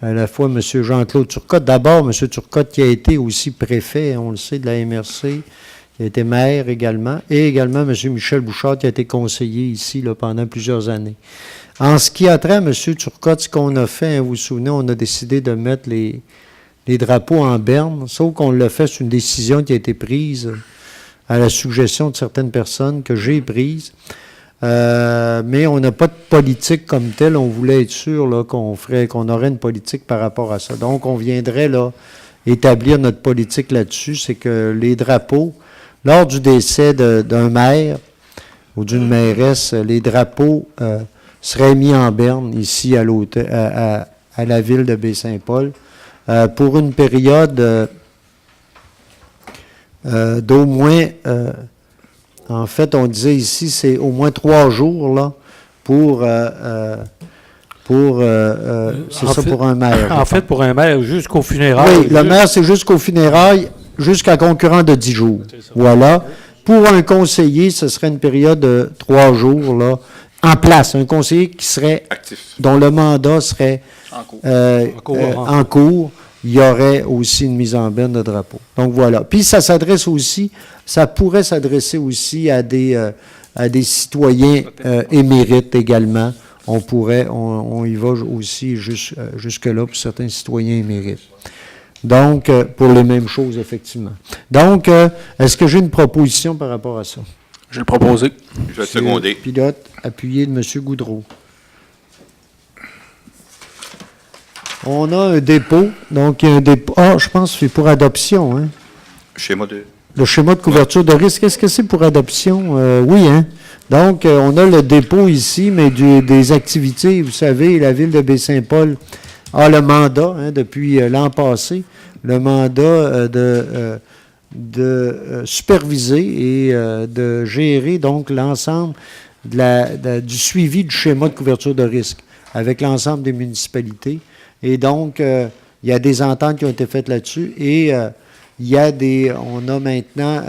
à la fois M. Jean-Claude Turcotte. D'abord, M. Turcotte qui a été aussi préfet, on le sait, de la MRC, qui a été maire également, et également M. Michel Bouchard qui a été conseiller ici là, pendant plusieurs années. En ce qui a trait à M. Turcotte, ce qu'on a fait, hein, vous vous souvenez, on a décidé de mettre les drapeaux en berne, sauf qu'on l'a fait, c'est une décision qui a été prise à la suggestion de certaines personnes que j'ai prise. Mais on n'a pas de politique comme telle. On voulait être sûr là, qu'on aurait une politique par rapport à ça. Donc, on viendrait là établir notre politique là-dessus. C'est que les drapeaux, lors du décès d'un maire ou d'une mairesse, les drapeaux seraient mis en berne ici à la ville de Baie-Saint-Paul pour une période d'au moins, en fait, on disait ici, c'est au moins 3 jours là, pour pour un maire. En fait, pour un maire, jusqu'au funérailles. Oui, le maire, c'est jusqu'au funérailles, jusqu'à concurrent de 10 jours. Voilà. Pour un conseiller, ce serait une période de 3 jours, là, en place. Un conseiller qui serait, Actif. dont le mandat serait en cours. Il y aurait aussi une mise en berne de drapeau. Donc, voilà. Puis, ça pourrait s'adresser aussi à des citoyens émérites également. On y va aussi jusque-là pour certains citoyens émérites. Donc, pour les mêmes choses, effectivement. Donc, est-ce que j'ai une proposition par rapport à ça? Je vais le proposer. Je vais le seconder. Pilote, appuyé de M. Goudreau. On a un dépôt. Donc, il y a un dépôt. Ah, je pense que c'est pour adoption, hein? Le schéma de couverture de risque, est-ce que c'est pour adoption? Oui, hein? Donc, on a le dépôt ici, mais des activités. Vous savez, la ville de Baie-Saint-Paul a le mandat, hein, depuis l'an passé, le mandat de superviser et de gérer donc l'ensemble du suivi du schéma de couverture de risque avec l'ensemble des municipalités. Et donc, il y a des ententes qui ont été faites là-dessus et on a maintenant,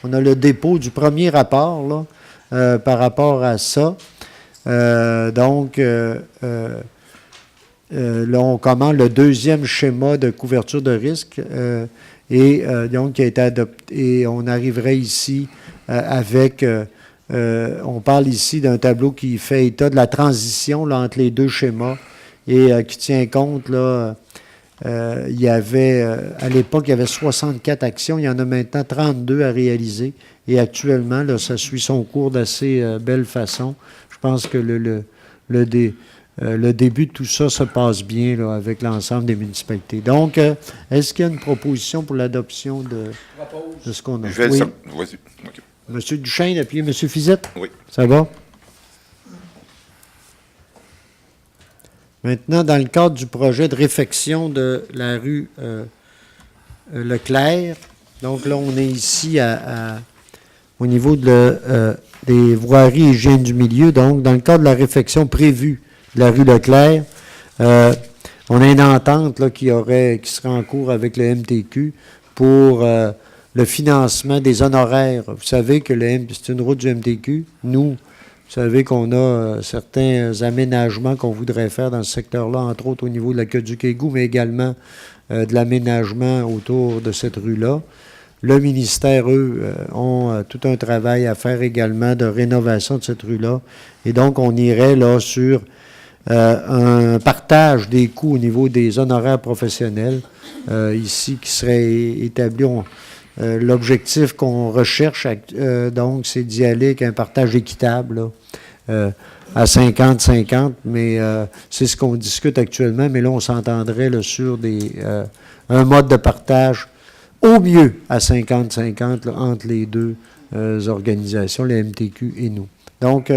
on a le dépôt du premier rapport, là, par rapport à ça. Donc, là, on commande le deuxième schéma de couverture de risque donc qui a été adopté. Et on arriverait ici avec, on parle ici d'un tableau qui fait état de la transition là, entre les deux schémas et qui tient compte, là, il y avait, à l'époque, il y avait 64 actions, il y en a maintenant 32 à réaliser. Et actuellement, là, ça suit son cours d'assez belle façon. Je pense que le début de tout ça se passe bien là, avec l'ensemble des municipalités. Donc, est-ce qu'il y a une proposition pour l'adoption de ce qu'on a? Je vais Oui. Vas-y. OK. M. Duchesne, appuyez M. Fizette. Oui. Ça va? Maintenant, dans le cadre du projet de réfection de la rue Leclerc, donc là, on est ici au niveau des voiries et hygiène du milieu. Donc, dans le cadre de la réfection prévue de la rue Leclerc, on a une entente là, qui serait en cours avec le MTQ pour le financement des honoraires. Vous savez que c'est une route du MTQ. Nous, vous savez qu'on a certains aménagements qu'on voudrait faire dans ce secteur-là, entre autres au niveau de l'aqueduc-égout, mais également de l'aménagement autour de cette rue-là. Le ministère, eux, ont tout un travail à faire également de rénovation de cette rue-là. Et donc, on irait là sur un partage des coûts au niveau des honoraires professionnels, ici, qui serait établi. L'objectif qu'on recherche, donc, c'est d'y aller avec un partage équitable, là, à 50-50, mais c'est ce qu'on discute actuellement, mais là, on s'entendrait là, sur un mode de partage au mieux à 50-50 entre les deux organisations, le MTQ et nous. Donc,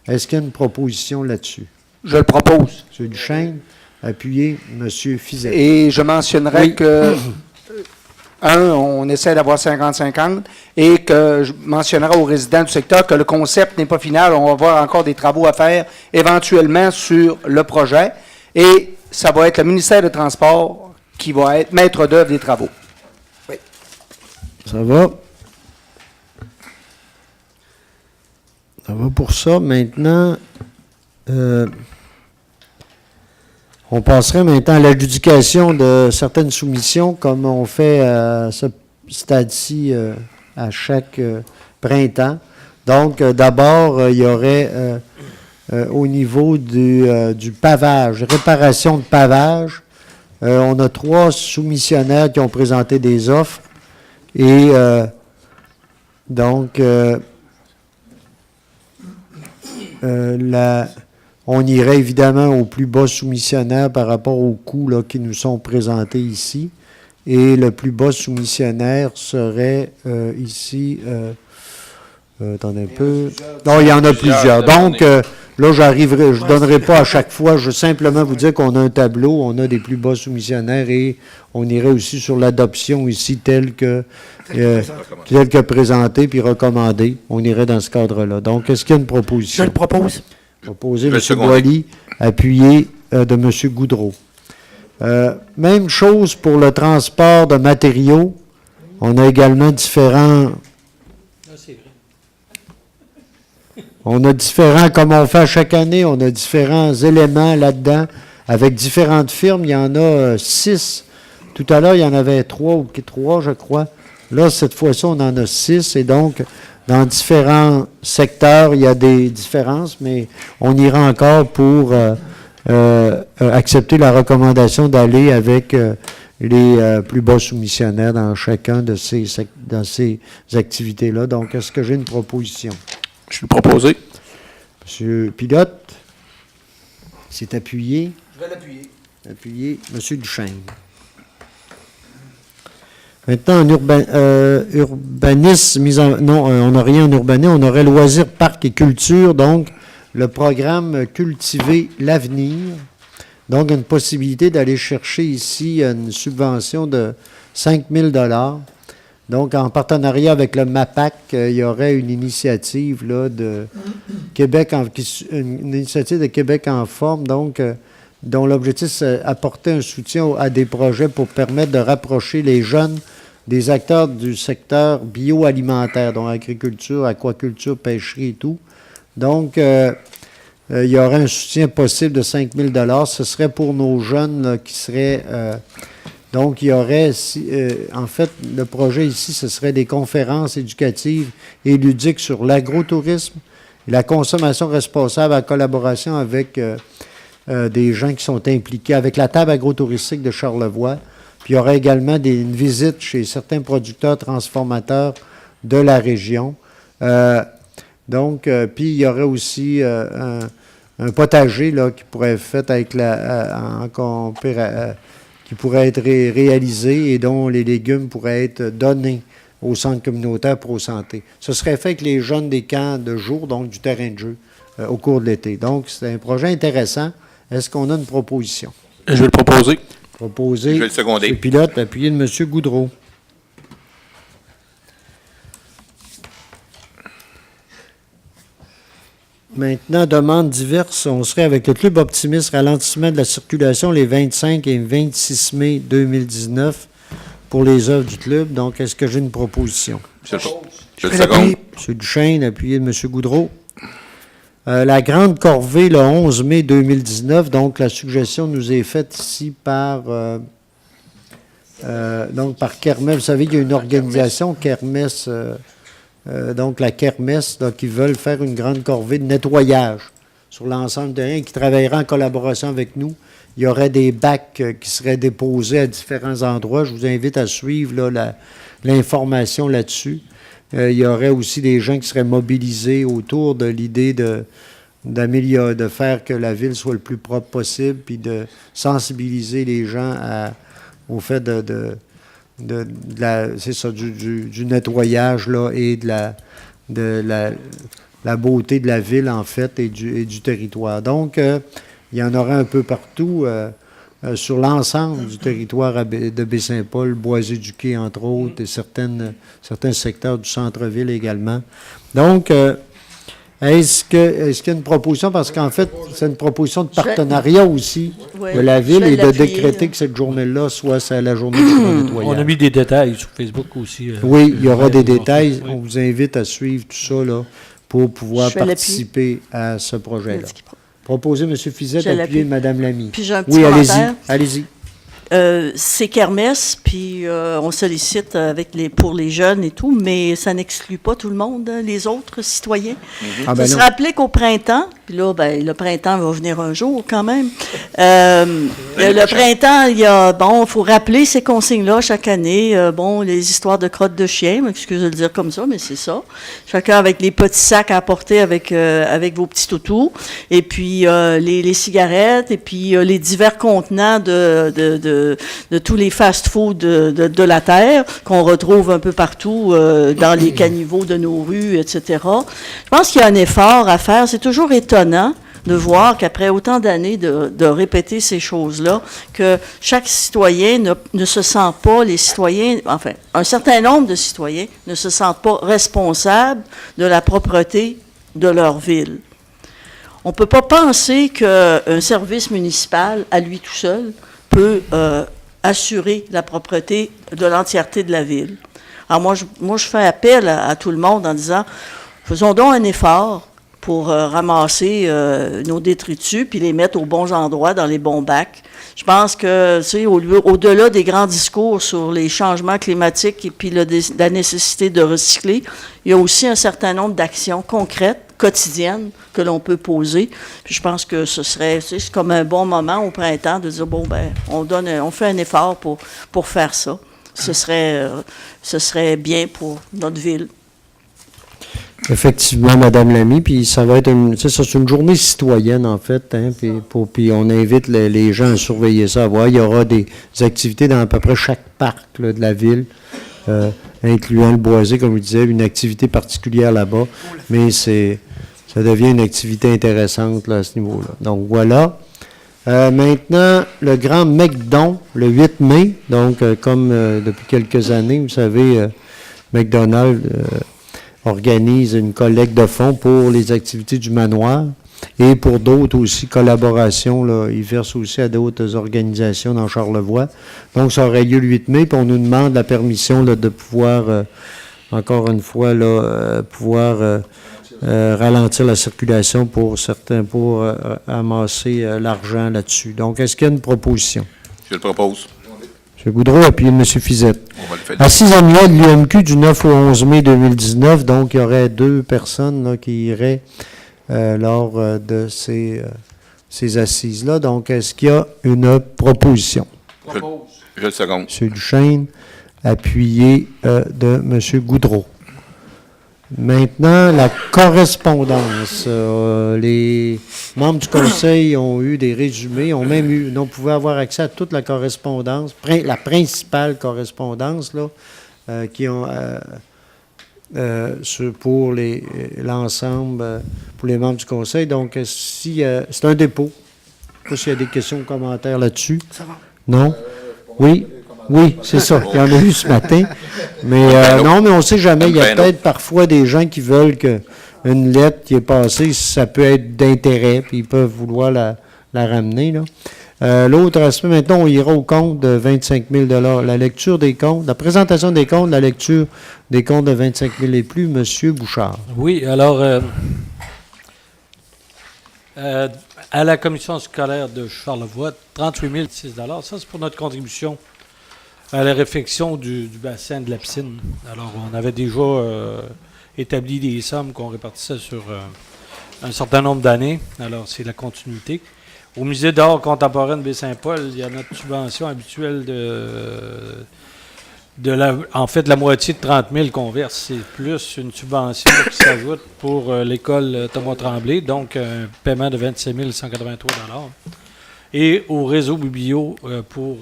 est-ce qu'il y a une proposition là-dessus? Je le propose. M. Duchesne, appuyez M. Fizette. Et je mentionnerai que on essaie d'avoir 50-50 et que je mentionnerai aux résidents du secteur que le concept n'est pas final. On va avoir encore des travaux à faire éventuellement sur le projet et ça va être le ministère des Transports qui va être maître d'œuvre des travaux. Oui. Ça va. Ça va pour ça. Maintenant, on passerait maintenant à l'adjudication de certaines soumissions, comme on fait à ce stade-ci à chaque printemps. Donc, d'abord, il y aurait au niveau du pavage, réparation de pavage, on a 3 soumissionnaires qui ont présenté des offres. Et donc, on irait évidemment au plus bas soumissionnaire par rapport aux coûts là, qui nous sont présentés ici. Et le plus bas soumissionnaire serait ici... attendez un peu. Non, il y en a plusieurs. Donc, là, je ne donnerai pas à chaque fois. Je veux simplement vous dire qu'on a un tableau, on a des plus bas soumissionnaires et on irait aussi sur l'adoption ici telle que présentée puis recommandée. On irait dans ce cadre-là. Donc, est-ce qu'il y a une proposition? Je le propose. Proposé, M. Boily, appuyé de M. Goudreau. Même chose pour le transport de matériaux. On a également différents... comme on fait chaque année, on a différents éléments là-dedans, avec différentes firmes. Il y en a 6. Tout à l'heure, il y en avait 3, je crois. Là, cette fois-ci, on en a 6. Et donc, dans différents secteurs, il y a des différences, mais on ira encore pour accepter la recommandation d'aller avec les plus bas soumissionnaires dans chacun de ces activités-là. Donc, est-ce que j'ai une proposition? Je vais le proposer. Monsieur Pilote, c'est appuyé. Je vais l'appuyer. Appuyé. Monsieur Duchesne. Maintenant, en urbanisme, on n'a rien en urbanisme, on aurait loisirs, parcs et culture, donc le programme Cultiver l'avenir. Donc, une possibilité d'aller chercher ici une subvention de 5 000 $. Donc, en partenariat avec le MAPAC, il y aurait une initiative là, de Québec, une initiative de Québec en forme, donc, dont l'objectif, c'est apporter un soutien à des projets pour permettre de rapprocher les jeunes des acteurs du secteur bioalimentaire, dont agriculture, aquaculture, pêcherie et tout. Donc, il y aurait un soutien possible de 5 000 $. Ce serait pour nos jeunes là, qui seraient... donc, il y aurait... en fait, le projet ici, ce serait des conférences éducatives et ludiques sur l'agrotourisme et la consommation responsable en collaboration avec des gens qui sont impliqués, avec la table agrotouristique de Charlevoix. Puis, il y aurait également une visite chez certains producteurs transformateurs de la région. Donc, puis il y aurait aussi un potager là, qui pourrait être fait avec qui pourrait être réalisé et dont les légumes pourraient être donnés au centre communautaire Pro Santé. Ce serait fait avec les jeunes des camps de jour, donc du terrain de jeu, au cours de l'été. Donc, c'est un projet intéressant. Est-ce qu'on a une proposition? Je vais le proposer. Je vais le seconder. M. Pilote, appuyé de M. Goudreau. Maintenant, demandes diverses. On serait avec le Club Optimiste, ralentissement de la circulation les 25 et 26 mai 2019 pour les œuvres du club. Donc, est-ce que j'ai une proposition? Je le seconde. M. Duchesne, appuyé de M. Goudreau. La Grande Corvée, le 11 mai 2019. Donc, la suggestion nous est faite ici par Kermesse. Vous savez qu'il y a une organisation, Kermesse... donc la Kermesse, donc ils veulent faire une grande corvée de nettoyage sur l'ensemble de terrain qui travaillera en collaboration avec nous. Il y aurait des bacs qui seraient déposés à différents endroits. Je vous invite à suivre là, l'information là-dessus. Il y aurait aussi des gens qui seraient mobilisés autour de l'idée de faire que la ville soit le plus propre possible, puis de sensibiliser les gens au fait c'est ça, du nettoyage là, et de la beauté de la ville, en fait, et du territoire. Donc, il y en aura un peu partout sur l'ensemble du territoire de Baie-Saint-Paul, Boisé-du-Quai, entre autres, et certains secteurs du centre-ville également. Donc, est-ce qu'il y a une proposition? Parce qu'en fait, c'est une proposition de partenariat aussi de la ville et de décréter que cette journée-là soit la journée du nettoyage. On a mis des détails sur Facebook aussi. Oui, il y aura des détails. On vous invite à suivre tout ça là, pour pouvoir participer à ce projet-là. Proposé, M. Fizette, appuyé de Mme Lamy. Puis j'ai un petit commentaire. Allez-y. C'est kermesse, puis on sollicite pour les jeunes et tout, mais ça n'exclut pas tout le monde, hein, les autres citoyens. Se rappeler qu'au printemps, puis là, le printemps va venir un jour quand même. Le printemps, il faut rappeler ces consignes-là chaque année. Les histoires de crottes de chien, excusez de le dire comme ça, mais c'est ça. Chacun avec les petits sacs à apporter avec vos petits toutous, et puis les cigarettes, et puis les divers contenants de tous les fast-foods de la Terre qu'on retrouve un peu partout dans les caniveaux de nos rues, etc. Je pense qu'il y a un effort à faire. C'est toujours étonnant de voir qu'après autant d'années de répéter ces choses-là, que chaque citoyen ne se sent pas, un certain nombre de citoyens ne se sentent pas responsables de la propreté de leur ville. On ne peut pas penser qu'un service municipal, à lui tout seul, peut assurer la propreté de l'entièreté de la ville. Alors moi, je fais appel à tout le monde en disant, faisons donc un effort pour ramasser nos détritus puis les mettre aux bons endroits, dans les bons bacs. Je pense que, tu sais, au-delà des grands discours sur les changements climatiques et puis la nécessité de recycler, il y a aussi un certain nombre d'actions concrètes, quotidiennes, que l'on peut poser. Puis je pense que ce serait, tu sais, c'est comme un bon moment au printemps de dire, bon, ben, on fait un effort pour faire ça. Ce serait bien pour notre ville. Effectivement, Madame Lamy, puis ça va être c'est une journée citoyenne, en fait, hein, puis on invite les gens à surveiller ça, à voir. Il y aura des activités dans à peu près chaque parc là, de la ville, incluant le Boisé, comme je disais, une activité particulière là-bas, mais ça devient une activité intéressante là, à ce niveau-là. Donc, voilà. Maintenant, le grand McDon, le 8 mai, donc comme depuis quelques années, vous savez, McDonald's organise une collecte de fonds pour les activités du manoir et pour d'autres aussi collaborations. Là, ils versent aussi à d'autres organisations dans Charlevoix. Donc, ça aurait lieu le 8 mai, puis on nous demande la permission là, de pouvoir, encore une fois, là, ralentir la circulation pour certains, pour amasser l'argent là-dessus. Donc, est-ce qu'il y a une proposition? Je le propose. M. Goudreau, appuyé de M. Fizette. On va le faire. Assise annuelle de l'UMQ du 9 au 11 mai 2019, donc il y aurait 2 personnes là, qui iraient lors de ces assises-là. Donc, est-ce qu'il y a une proposition? Je le seconde. M. Duchesne, appuyé de M. Goudreau. Maintenant, la correspondance. Les membres du conseil ont eu des résumés, ont pouvaient avoir accès à toute la correspondance, la principale correspondance là, qui ont pour l'ensemble, pour les membres du conseil. Donc, c'est un dépôt. Je ne sais pas s'il y a des questions ou commentaires là-dessus. Ça va. Non? Oui? Oui, c'est ça. Il y en a eu ce matin. Mais non, mais on ne sait jamais. Il y a peut-être parfois des gens qui veulent qu'une lettre qui est passée, ça peut être d'intérêt, puis ils peuvent vouloir la ramener. Là. L'autre aspect, maintenant, on ira au compte de 25 000 $. La lecture des comptes, la présentation des comptes, la lecture des comptes de 25 000 et plus, M. Bouchard. Oui, alors, à la commission scolaire de Charlevoix, 38 006 $. Ça, c'est pour notre contribution à la réfection du bassin de la piscine. Alors, on avait déjà établi des sommes qu'on répartissait sur un certain nombre d'années. Alors, c'est la continuité. Au Musée d'art contemporain de Baie-Saint-Paul, il y a notre subvention habituelle en fait, la moitié de 30 000 qu'on verse. C'est plus une subvention qui s'ajoute pour l'école Thomas Tremblay, donc un paiement de 27 183 $. Et au réseau Biblio pour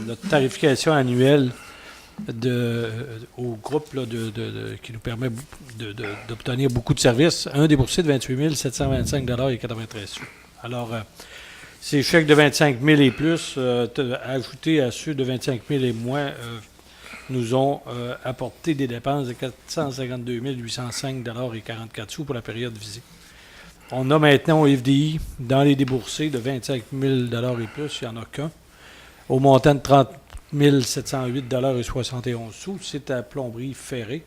notre tarification annuelle au groupe là, qui nous permet d'obtenir beaucoup de services, un déboursé de 28 725 $ et 93 sous. Alors, ces chèques de 25 000 et plus, ajoutés à ceux de 25 000 et moins, nous ont apporté des dépenses de 452 805 $ et 44 sous pour la période visée. On a maintenant au FDI, dans les déboursés de 25 000 $ et plus, il n'y en a qu'un. Au montant de 30 708 $ et 71 sous, c'est à Plomberie Ferré.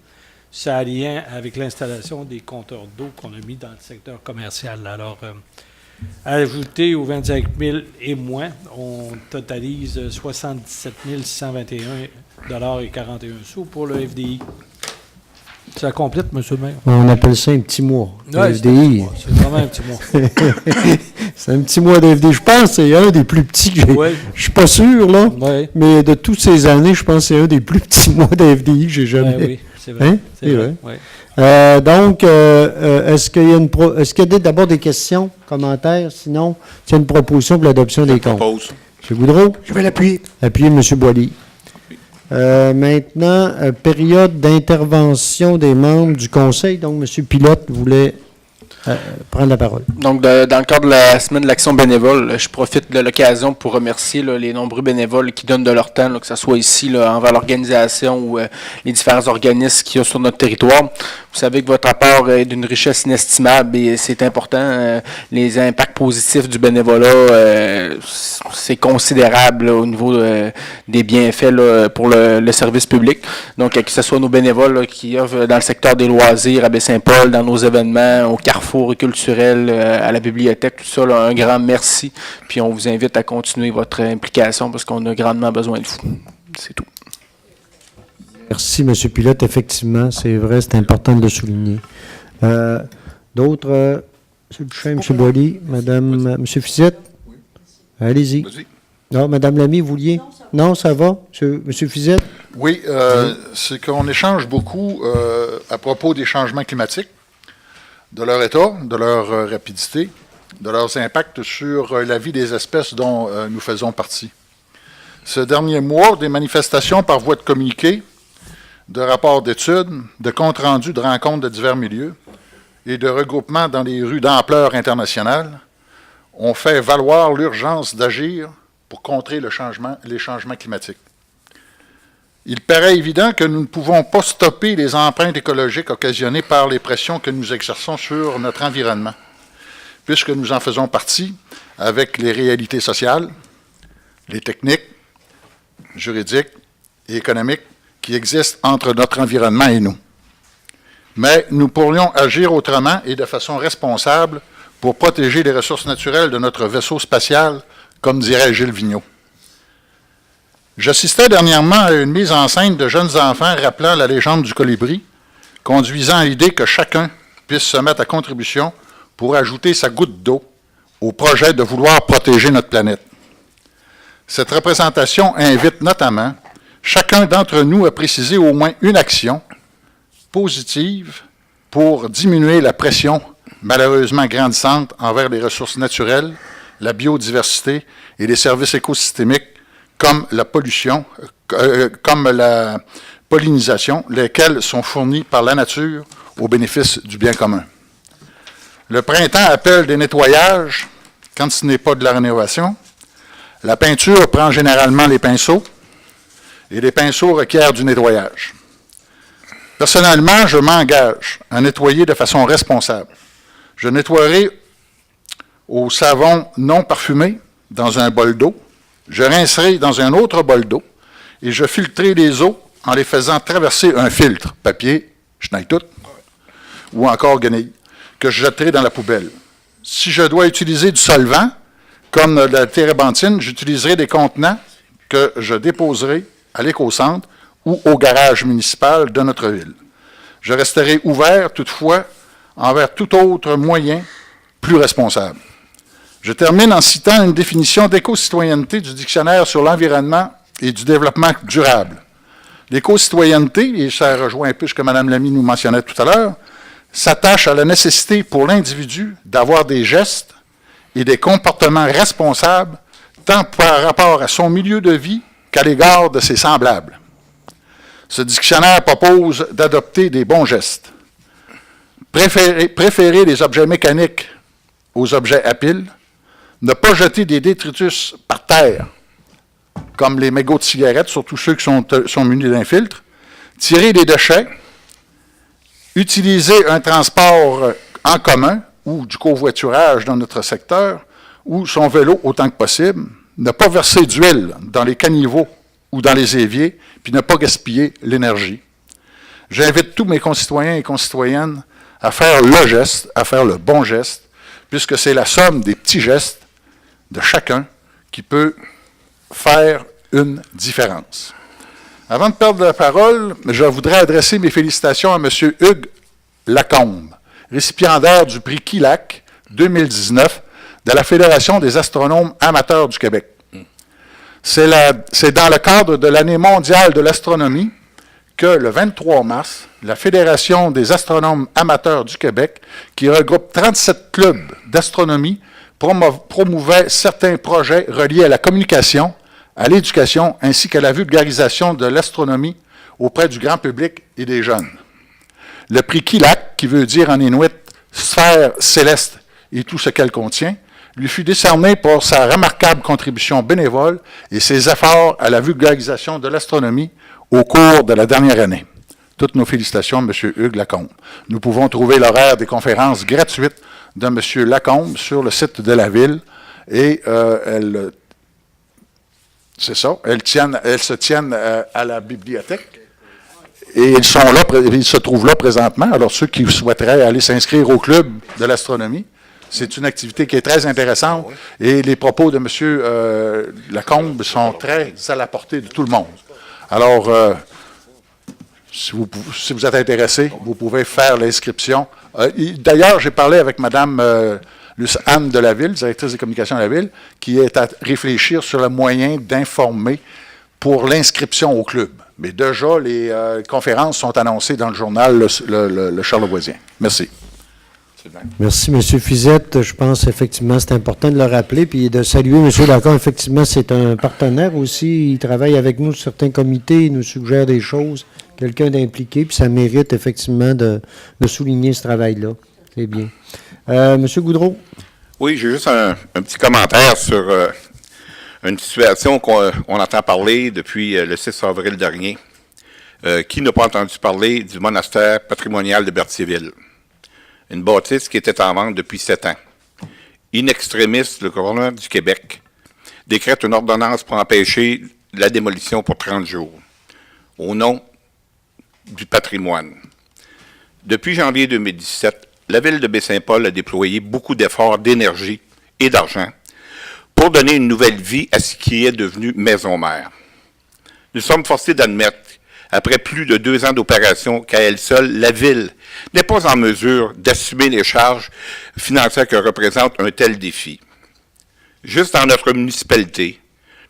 Ça a lien avec l'installation des compteurs d'eau qu'on a mis dans le secteur commercial. Alors, ajouté aux 25 000 et moins, on totalise 77 621 $ et 41 sous pour le FDI. Ça complète, M. le maire. On appelle ça un petit mois. Ouais, FDI. C'est vraiment un petit mois. C'est un petit mois d'FDI. Je pense que c'est un des plus petits que j'ai. Ouais. Je suis pas sûr, là. Ouais. Mais de toutes ces années, je pense que c'est un des plus petits mois d'FDI que j'ai jamais. Oui, c'est vrai. Hein? C'est vrai. Ouais. Donc, est-ce qu'il y a d'abord des questions, commentaires? Sinon, c'est une proposition pour l'adoption des comptes. Propose. M. Goudreau? Je vais l'appuyer. Appuyez M. Boilly. Maintenant, période d'intervention des membres du conseil. Donc, M. Pilote voulait prendre la parole. Donc, dans le cadre de la semaine de l'action bénévole, je profite de l'occasion pour remercier les nombreux bénévoles qui donnent de leur temps, que ce soit ici envers l'organisation ou les différents organismes qu'il y a sur notre territoire. Vous Vous savez que votre apport est d'une richesse inestimable et c'est important. Les impacts positifs du bénévolat, c'est considérable au niveau des bienfaits là, pour le service public. Donc, que ce soit nos bénévoles là, qui œuvrent dans le secteur des loisirs à Baie-Saint-Paul, dans nos événements, au carrefour culturel, à la bibliothèque, tout ça, là, un grand merci. Puis on vous invite à continuer votre implication parce qu'on a grandement besoin de vous. C'est tout. Merci, M. Pilote. Effectivement, c'est vrai, c'est important de le souligner. D'autres? M. Boucher, M. Boily, Mme, M. Fizette? Oui. Allez-y. Vas-y. Non, Mme Lamy, vous vouliez? Non, ça va? M. Fizette? Oui, c'est qu'on échange beaucoup à propos des changements climatiques, de leur état, de leur rapidité, de leurs impacts sur la vie des espèces dont nous faisons partie. Ce dernier mois, des manifestations par voie de communiqué, de rapports d'études, de comptes rendus de rencontres de divers milieux et de regroupements dans les rues d'ampleur internationale ont fait valoir l'urgence d'agir pour contrer les changements climatiques. Il paraît évident que nous ne pouvons pas stopper les empreintes écologiques occasionnées par les pressions que nous exerçons sur notre environnement, puisque nous en faisons partie avec les réalités sociales, les techniques, juridiques et économiques qui existent entre notre environnement et nous. Mais nous pourrions agir autrement et de façon responsable pour protéger les ressources naturelles de notre vaisseau spatial, comme dirait Gilles Vigneault. J'assistais dernièrement à une mise en scène de jeunes enfants rappelant la légende du colibri, conduisant à l'idée que chacun puisse se mettre à contribution pour ajouter sa goutte d'eau au projet de vouloir protéger notre planète. Cette représentation invite notamment chacun d'entre nous à préciser au moins une action positive pour diminuer la pression malheureusement grandissante envers les ressources naturelles, la biodiversité et les services écosystémiques comme la pollution, comme la pollinisation, lesquels sont fournis par la nature au bénéfice du bien commun. Le printemps appelle des nettoyages quand ce n'est pas de la rénovation. La peinture prend généralement les pinceaux et les pinceaux requièrent du nettoyage. Personnellement, je m'engage à nettoyer de façon responsable. Je nettoierai au savon non parfumé dans un bol d'eau. Je rincerai dans un autre bol d'eau et je filtrerai les eaux en les faisant traverser un filtre, papier, schneid-tout, ou encore guenille, que je jetterai dans la poubelle. Si je dois utiliser du solvant, comme de la térébenthine, j'utiliserai des contenants que je déposerai à l'éco-centre ou au garage municipal de notre ville. Je resterai ouvert, toutefois, envers tout autre moyen plus responsable. Je termine en citant une définition d'éco-citoyenneté du dictionnaire sur l'environnement et du développement durable. L'éco-citoyenneté, et ça rejoint un peu ce que Mme Lamy nous mentionnait tout à l'heure, s'attache à la nécessité pour l'individu d'avoir des gestes et des comportements responsables tant par rapport à son milieu de vie qu'à l'égard de ses semblables. Ce dictionnaire propose d'adopter des bons gestes. Préférer les objets mécaniques aux objets à pile, ne pas jeter des détritus par terre, comme les mégots de cigarettes, surtout ceux qui sont munis d'un filtre, tirer des déchets, utiliser un transport en commun ou du covoiturage dans notre secteur, ou son vélo autant que possible, ne pas verser d'huile dans les caniveaux ou dans les éviers, puis ne pas gaspiller l'énergie. J'invite tous mes concitoyens et concitoyennes à faire le geste, à faire le bon geste, puisque c'est la somme des petits gestes de chacun qui peut faire une différence. Avant de perdre la parole, je voudrais adresser mes félicitations à M. Hugues Lacombe, récipiendaire du prix Quillac 2019 de la Fédération des astronomes amateurs du Québec. C'est dans le cadre de l'année mondiale de l'astronomie que le 23 mars, la Fédération des astronomes amateurs du Québec, qui regroupe 37 clubs d'astronomie, promouvait certains projets reliés à la communication, à l'éducation, ainsi qu'à la vulgarisation de l'astronomie auprès du grand public et des jeunes. Le prix Quillac, qui veut dire en inuit « sphère céleste » et tout ce qu'elle contient, lui fut décerné pour sa remarquable contribution bénévole et ses efforts à la vulgarisation de l'astronomie au cours de la dernière année. Toutes nos félicitations à M. Hugues Lacombe. Nous pouvons trouver l'horaire des conférences gratuites de M. Lacombe sur le site de la Ville et c'est ça, elles se tiennent à la bibliothèque et ils se trouvent là présentement. Alors ceux qui souhaiteraient aller s'inscrire au club de l'astronomie, c'est une activité qui est très intéressante et les propos de M. Lacombe sont très à la portée de tout le monde. Alors, si vous êtes intéressé, vous pouvez faire l'inscription. D'ailleurs, j'ai parlé avec Mme Luce-Anne de la Ville, directrice des communications de la Ville, qui est à réfléchir sur le moyen d'informer pour l'inscription au club. Mais déjà, les conférences sont annoncées dans le journal le Charlevoisien. Merci. Merci, M. Fizette. Je pense effectivement c'est important de le rappeler puis de saluer M. Lacombe. Effectivement, c'est un partenaire aussi. Il travaille avec nous sur certains comités, il nous suggère des choses, quelqu'un d'impliqué, puis ça mérite effectivement de souligner ce travail-là. C'est bien. M. Goudreau? Oui, j'ai juste un petit commentaire sur une situation qu'on entend parler depuis le 6 avril dernier. Qui n'a pas entendu parler du monastère patrimonial de Berthierville? Une bâtisse qui était en vente depuis 7 ans. In extremis, le gouvernement du Québec décrète une ordonnance pour empêcher la démolition pour 30 jours, au nom du patrimoine. Depuis janvier 2017, la Ville de Baie-Saint-Paul a déployé beaucoup d'efforts d'énergie et d'argent pour donner une nouvelle vie à ce qui est devenu Maison-Mère. Nous sommes forcés d'admettre, après plus de 2 ans d'opération, qu'à elle seule, la Ville n'est pas en mesure d'assumer les charges financières que représente un tel défi. Juste dans notre municipalité,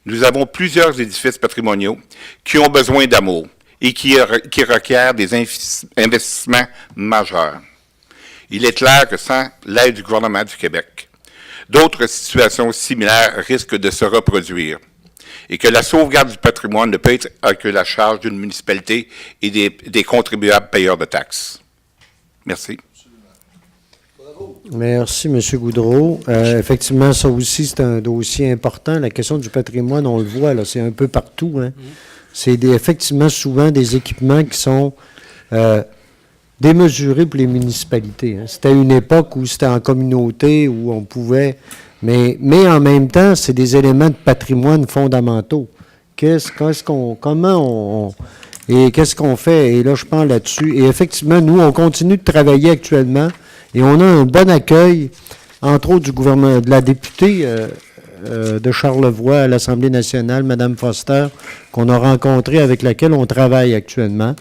nous avons plusieurs édifices patrimoniaux qui ont besoin d'amour et qui requièrent des investissements majeurs. Il est clair que sans l'aide du gouvernement du Québec, d'autres situations similaires risquent de se reproduire et que la sauvegarde du patrimoine ne peut être que la charge d'une municipalité et des contribuables payeurs de taxes. Merci. Merci, M. Goudreau. Effectivement, ça aussi, c'est un dossier important. La question du patrimoine, on le voit, là, c'est un peu partout. Hein. C'est effectivement souvent des équipements qui sont démesurés pour les municipalités. Hein. C'était une époque où c'était en communauté, où on pouvait... Mais en même temps, c'est des éléments de patrimoine fondamentaux. Qu'est-ce qu'on fait? Et là, je parle là-dessus. Et effectivement, nous, on continue de travailler actuellement et on a un bon accueil, entre autres, du gouvernement, de la députée de Charlevoix à l'Assemblée nationale, Mme Foster, qu'on a rencontrée, avec laquelle on travaille actuellement.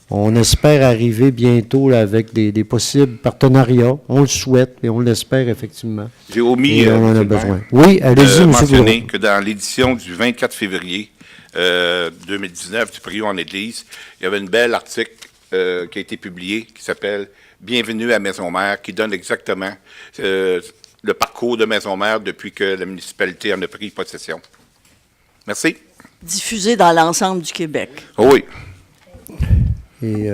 On espère arriver bientôt là, avec des possibles partenariats. On le souhaite et on l'espère effectivement. J'ai omis on en a besoin. Oui, allez-y, M. mentionner que dans l'édition du 24 février 2019 du Prion en Église, il y avait une belle article qui a été publié qui s'appelle « Bienvenue à Maison-Mère » qui donne exactement le parcours de Maison-Mère depuis que la municipalité en a pris possession. Merci. Diffusé dans l'ensemble du Québec. Oui. Et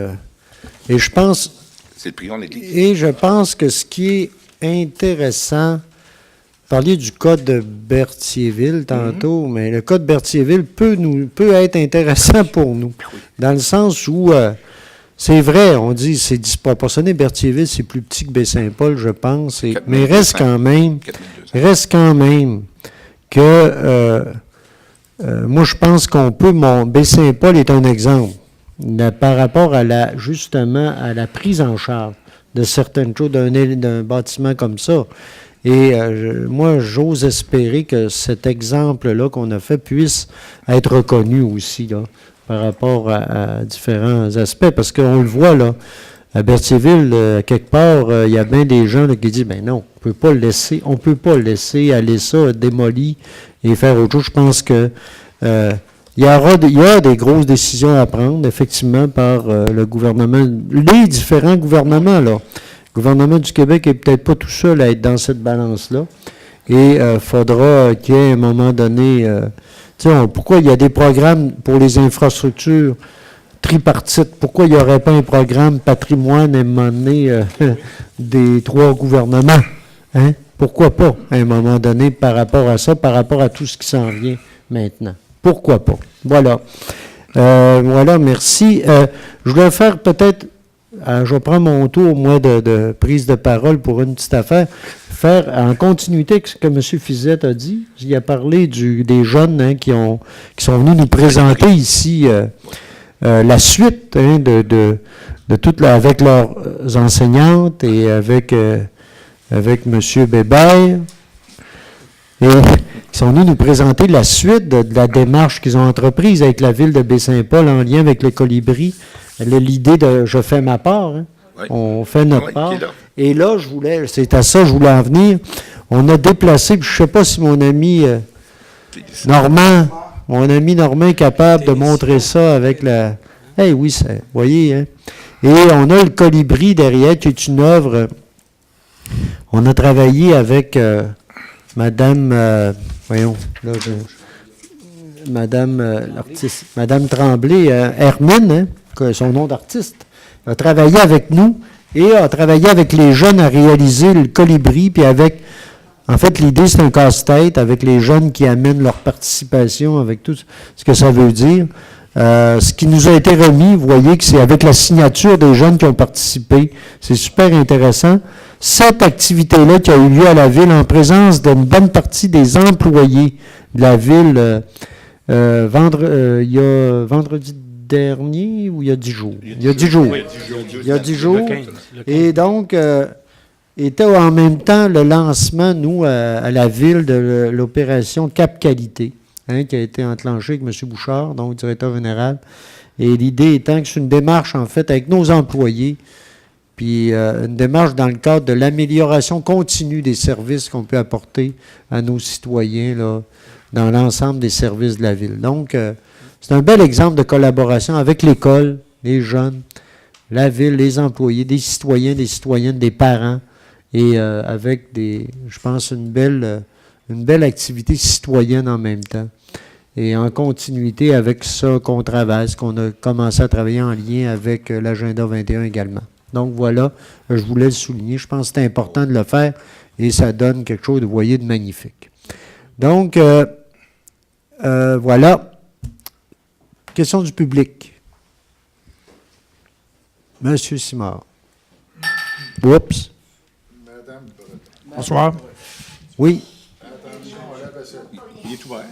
je pense... C'est le Prion en Église. Et je pense que ce qui est intéressant... Parliez du code de Berthierville tantôt, mais le code de Berthierville peut être intéressant pour nous, dans le sens où c'est vrai, on dit c'est disproportionné. Berthierville, c'est plus petit que Baie-Saint-Paul, je pense, mais reste quand même que moi je pense qu'on peut. Baie-Saint-Paul est un exemple par rapport à justement à la prise en charge de certaines choses d'un bâtiment comme ça. Et moi, j'ose espérer que cet exemple-là qu'on a fait puisse être reconnu aussi, là, par rapport à différents aspects. Parce qu'on le voit, là, à Berthierville, quelque part, il y a bien des gens là, qui disent, ben non, on peut pas le laisser aller ça, démoli et faire autre chose. Je pense que il y a des grosses décisions à prendre, effectivement, par le gouvernement, les différents gouvernements, là. Le gouvernement du Québec n'est peut-être pas tout seul à être dans cette balance-là. Et il faudra qu'il y ait à un moment donné... pourquoi il y a des programmes pour les infrastructures tripartites? Pourquoi il n'y aurait pas un programme patrimoine à un moment donné des 3 gouvernements? Hein? Pourquoi pas, à un moment donné, par rapport à ça, par rapport à tout ce qui s'en vient maintenant? Pourquoi pas? Voilà. Voilà, merci. Je voulais faire peut-être, je vais prendre mon tour, moi, de prise de parole pour une petite affaire, faire en continuité avec ce que M. Fizette a dit. Il a parlé des jeunes qui sont venus nous présenter ici la suite de toute avec leurs enseignantes et avec M. Bébert. Et qui sont venus nous présenter la suite de la démarche qu'ils ont entreprise avec la ville de Baie-Saint-Paul en lien avec les colibris. L'idée de « je fais ma part hein. ». Oui. On fait notre part. Et là, c'est à ça que je voulais en venir. On a déplacé, je ne sais pas si mon ami Normand est capable de montrer ça avec la... Eh oui, vous voyez, hein? Et on a le colibri derrière, qui est une œuvre... on a travaillé avec Madame... voyons, là, l'artiste, Madame Tremblay, Hermine, hein, son nom d'artiste, a travaillé avec nous et a travaillé avec les jeunes à réaliser le colibri, puis avec... En fait, l'idée, c'est un casse-tête avec les jeunes qui amènent leur participation, avec tout ce que ça veut dire. Ce qui nous a été remis, vous voyez que c'est avec la signature des jeunes qui ont participé. C'est super intéressant. Cette activité-là qui a eu lieu à la ville en présence d'une bonne partie des employés de la ville il y a vendredi dernier ou il y a 10 jours? Il y a 10 jours. Oui, il y a 10 jours. Le 15. Et donc, était en même temps le lancement, nous, à la ville, de l'opération Cap Qualité, qui a été enclenchée avec M. Bouchard, donc directeur général. Et l'idée étant que c'est une démarche, en fait, avec nos employés, puis une démarche dans le cadre de l'amélioration continue des services qu'on peut apporter à nos citoyens là, dans l'ensemble des services de la ville. Donc, c'est un bel exemple de collaboration avec l'école, les jeunes, la ville, les employés, des citoyens, des citoyennes, des parents, et avec je pense, une belle activité citoyenne en même temps. Et en continuité avec ça qu'on travaille, ce qu'on a commencé à travailler en lien avec l'Agenda 21 également. Donc voilà, je voulais le souligner. Je pense que c'est important de le faire et ça donne quelque chose, vous voyez, de magnifique. Donc, voilà. Question du public. Monsieur Simard. Oups. Bonsoir. Oui. Il est ouvert.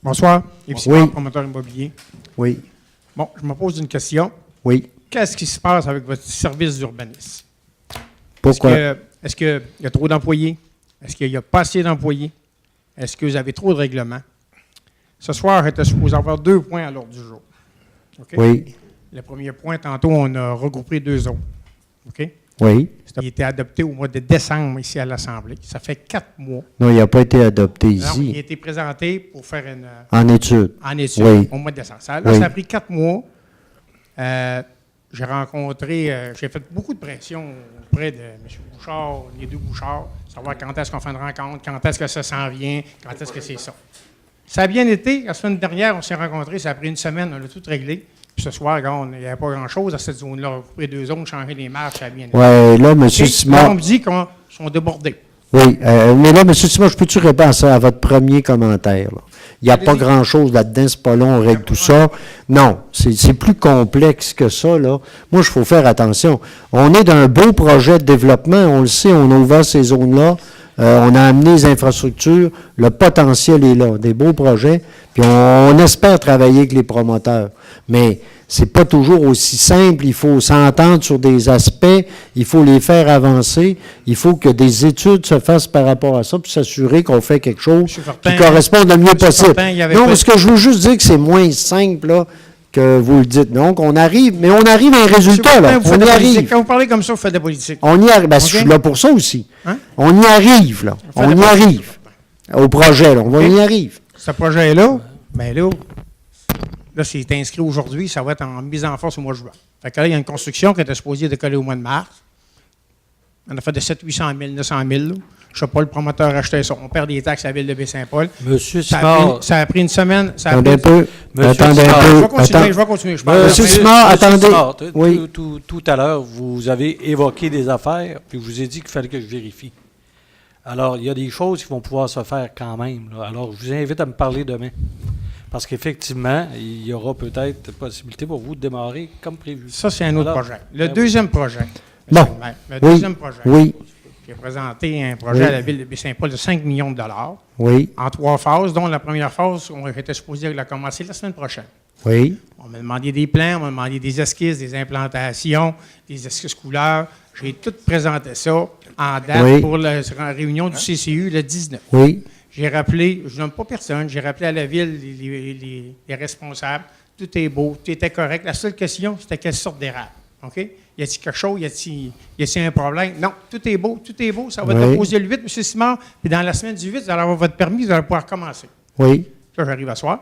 Bonsoir. Yves Simard, promoteur immobilier. Oui. Bon, je me pose une question. Oui. Qu'est-ce qui se passe avec votre service d'urbanisme? Pourquoi? Est-ce qu'il y a trop d'employés? Est-ce qu'il n'y a pas assez d'employés? Est-ce que vous avez trop de règlements? Ce soir, j'étais supposé avoir 2 points à l'ordre du jour. Okay? Oui. Le premier point, tantôt, on a regroupé 2 zones. OK? Oui. Il a été adopté au mois de décembre ici à l'Assemblée. Ça fait 4 mois. Non, il n'a pas été adopté ici. Non, il a été présenté pour faire une... En étude. En étude, oui. au mois de décembre. Ça a pris 4 mois. J'ai j'ai fait beaucoup de pression auprès de M. Bouchard, les 2 Bouchards, savoir quand est-ce qu'on fait une rencontre, quand est-ce que ça s'en vient, quand est-ce que c'est ça. Ça a bien été. La semaine dernière, on s'est rencontrés, ça a pris une semaine, on a tout réglé. Puis ce soir, il n'y avait pas grand-chose à cette zone-là. On a coupé 2 zones, changé les marches, ça a bien été. Oui, là, M. Simard... Là, on me dit qu'ils sont débordés. Oui, mais là, M. Simard, je peux-tu répondre à ça, à votre premier commentaire? Là? Il n'y a pas grand-chose là-dedans, c'est pas long, on règle tout ça. Non, c'est plus complexe que ça, là. Moi, il faut faire attention. On est dans un beau projet de développement, on le sait, on a ouvert ces zones-là, on a amené les infrastructures, le potentiel est là, des beaux projets, puis on espère travailler avec les promoteurs. Mais c'est pas toujours aussi simple, il faut s'entendre sur des aspects, il faut les faire avancer, il faut que des études se fassent par rapport à ça, puis s'assurer qu'on fait quelque chose qui corresponde le mieux possible. Non, ce que je veux juste dire que c'est moins simple, là, que vous le dites. Donc, on arrive, mais on arrive à un résultat, là. On y arrive. Quand vous parlez comme ça, vous faites de la politique. On y arrive. Ben, okay. Je suis là pour ça aussi. Hein? On y arrive, là. On y arrive. Au projet, là. On y arrive. Ce projet-là, bien là, c'est inscrit aujourd'hui, ça va être en mise en force au mois de juin. Fait que là, il y a une construction qui était supposée décoller au mois de mars. On a fait de 700 000, 900 000. Je ne sais pas, le promoteur a acheté ça. On perd des taxes à la ville de Baie-Saint-Paul. Monsieur Simard... Ça a pris une semaine. Attendez un peu. Attendez un peu. Je vais continuer. Monsieur Simard, attendez. Oui. Tout à l'heure, vous avez évoqué des affaires, puis je vous ai dit qu'il fallait que je vérifie. Alors, il y a des choses qui vont pouvoir se faire quand même. Là. Alors, je vous invite à me parler demain. Parce qu'effectivement, il y aura peut-être possibilité pour vous de démarrer comme prévu. Ça, c'est un autre Alors, projet. Le deuxième projet. Bon. Le deuxième projet. Oui. J'ai présenté un projet à la ville de Baie-Saint-Paul de 5 millions de dollars Oui. en 3 phases, dont la première phase, on était supposé la commencer la semaine prochaine. Oui. On m'a demandé des plans, on m'a demandé des esquisses, des implantations, des esquisses couleurs. J'ai tout présenté ça en date pour la réunion du CCU le 19. Oui. J'ai rappelé, je nomme pas personne, j'ai rappelé à la ville les responsables. Tout est beau, tout était correct. La seule question, c'était quelle sorte d'érable. OK? Y a-t-il quelque chose? Y a-t-il un problème? Non, tout est beau, ça va être posé le 8, M. Simard. Puis dans la semaine du 8, vous allez avoir votre permis, vous allez pouvoir commencer. Oui. Ça, j'arrive à soir.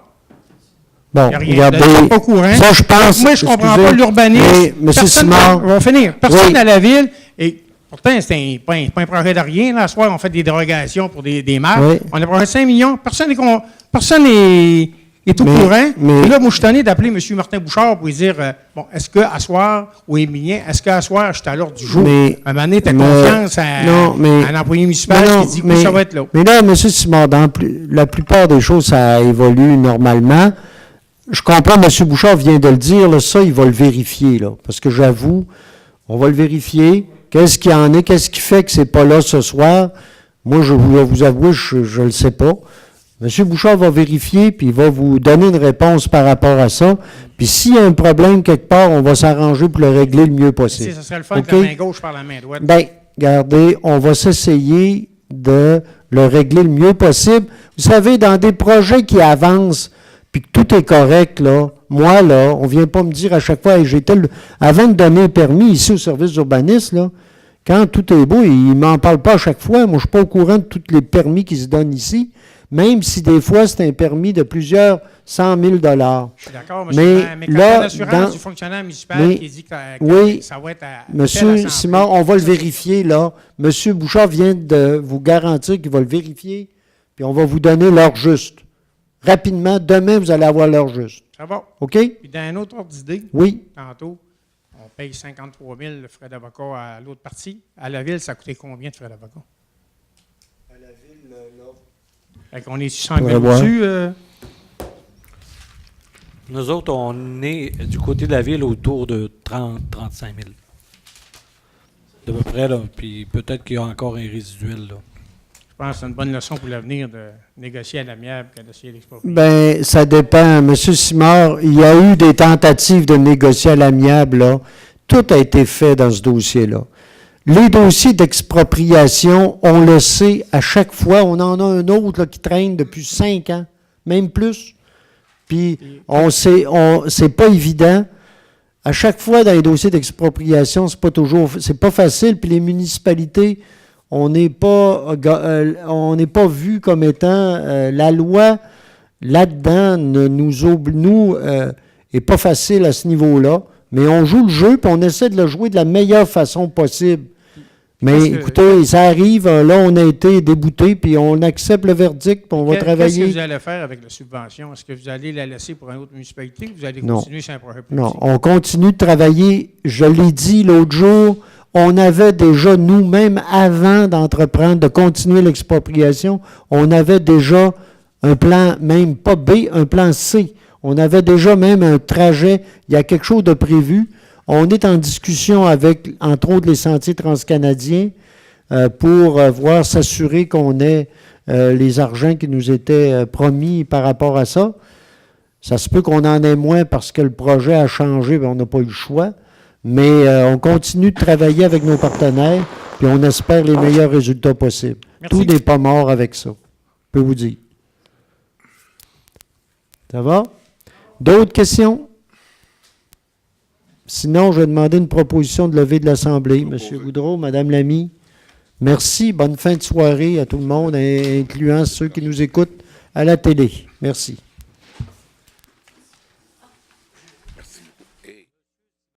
Bon, regardez, pas au courant. ça, je pense... Moi, je ne comprends pas l'urbanisme. M. Simard... On va finir. Personne à la ville... Et pourtant, c'est pas un projet de rien. Là, ce soir, on fait des dérogations pour des maires. Oui. On a projet 5 millions. Personne n'est au courant. Et là, moi, je suis tanné d'appeler M. Martin Bouchard pour lui dire bon, est-ce qu'à soir, ou Émilien, est-ce qu'à soir, je suis à l'ordre du jour? Un moment donné, tu as confiance à un employé municipal qui dit que ça va être là. Mais là, M. Simard, la plupart des choses, ça évolue normalement. Je comprends, M. Bouchard vient de le dire, là, ça, il va le vérifier, là, parce que j'avoue, on va le vérifier. Qu'est-ce qu'il y en est? Qu'est-ce qui fait que c'est pas là ce soir? Moi, je vais vous avouer, je le sais pas. M. Bouchard va vérifier, puis il va vous donner une réponse par rapport à ça. Puis s'il y a un problème quelque part, on va s'arranger pour le régler le mieux possible. Ça serait le fun que la main gauche par la main droite. Bien, regardez, on va s'essayer de le régler le mieux possible. Vous savez, dans des projets qui avancent, puis que tout est correct, là, moi, là, on ne vient pas me dire à chaque fois, hey, avant de donner un permis ici au service d'urbanisme, là, quand tout est beau, il ne m'en parle pas à chaque fois. Moi, je ne suis pas au courant de tous les permis qui se donnent ici, même si des fois, c'est un permis de plusieurs 100 000 $. Je suis d'accord, mais quand là, l'assurance du fonctionnaire municipal qui dit que ça va être à M. Simard, on va le vérifier, là. M. Bouchard vient de vous garantir qu'il va le vérifier, puis on va vous donner l'heure juste. Rapidement, demain, vous allez avoir l'heure juste. Ça va. OK? Puis dans un autre ordre d'idée, tantôt, on paye 53 000 de frais d'avocat à l'autre partie. À la ville, ça a coûté combien de frais d'avocat? À la ville, là. Fait qu'on est 100 000 dessus. Nous autres, on est du côté de la ville autour de 30 35 000. De peu près, là. Puis peut-être qu'il y a encore un résiduel, là. Je pense que c'est une bonne leçon pour l'avenir de négocier à l'amiable que d'essayer d'exproprier. Bien, ça dépend. M. Simard, il y a eu des tentatives de négocier à l'amiable, là. Tout a été fait dans ce dossier-là. Les dossiers d'expropriation, on le sait, à chaque fois, on en a un autre là, qui traîne depuis 5 ans, même plus. Puis, c'est pas évident. À chaque fois, dans les dossiers d'expropriation, c'est pas facile. Puis les municipalités, on n'est pas vu comme étant la loi là-dedans est pas facile à ce niveau-là, mais on joue le jeu puis on essaie de le jouer de la meilleure façon possible. Mais écoutez, ça arrive, là on a été débouté puis on accepte le verdict puis on va travailler. Qu'est-ce que vous allez faire avec la subvention? Est-ce que vous allez la laisser pour une autre municipalité ou vous allez continuer sur un projet plus Non, petit? on continue de travailler. Je l'ai dit l'autre jour. On avait déjà, nous-mêmes, avant d'entreprendre, de continuer l'expropriation, on avait déjà un plan, même pas B, un plan C. On avait déjà même un trajet. Il y a quelque chose de prévu. On est en discussion avec, entre autres, les sentiers transcanadiens pour voir, s'assurer qu'on ait les argents qui nous étaient promis par rapport à ça. Ça se peut qu'on en ait moins parce que le projet a changé, mais on n'a pas eu le choix. Mais on continue de travailler avec nos partenaires, puis on espère les meilleurs résultats possibles. Merci. Tout n'est pas mort avec ça, je peux vous dire. Ça va? D'autres questions? Sinon, je vais demander une proposition de levée de l'Assemblée. M. Goudreau, Mme Lamy, merci. Bonne fin de soirée à tout le monde, incluant ceux qui nous écoutent à la télé. Merci.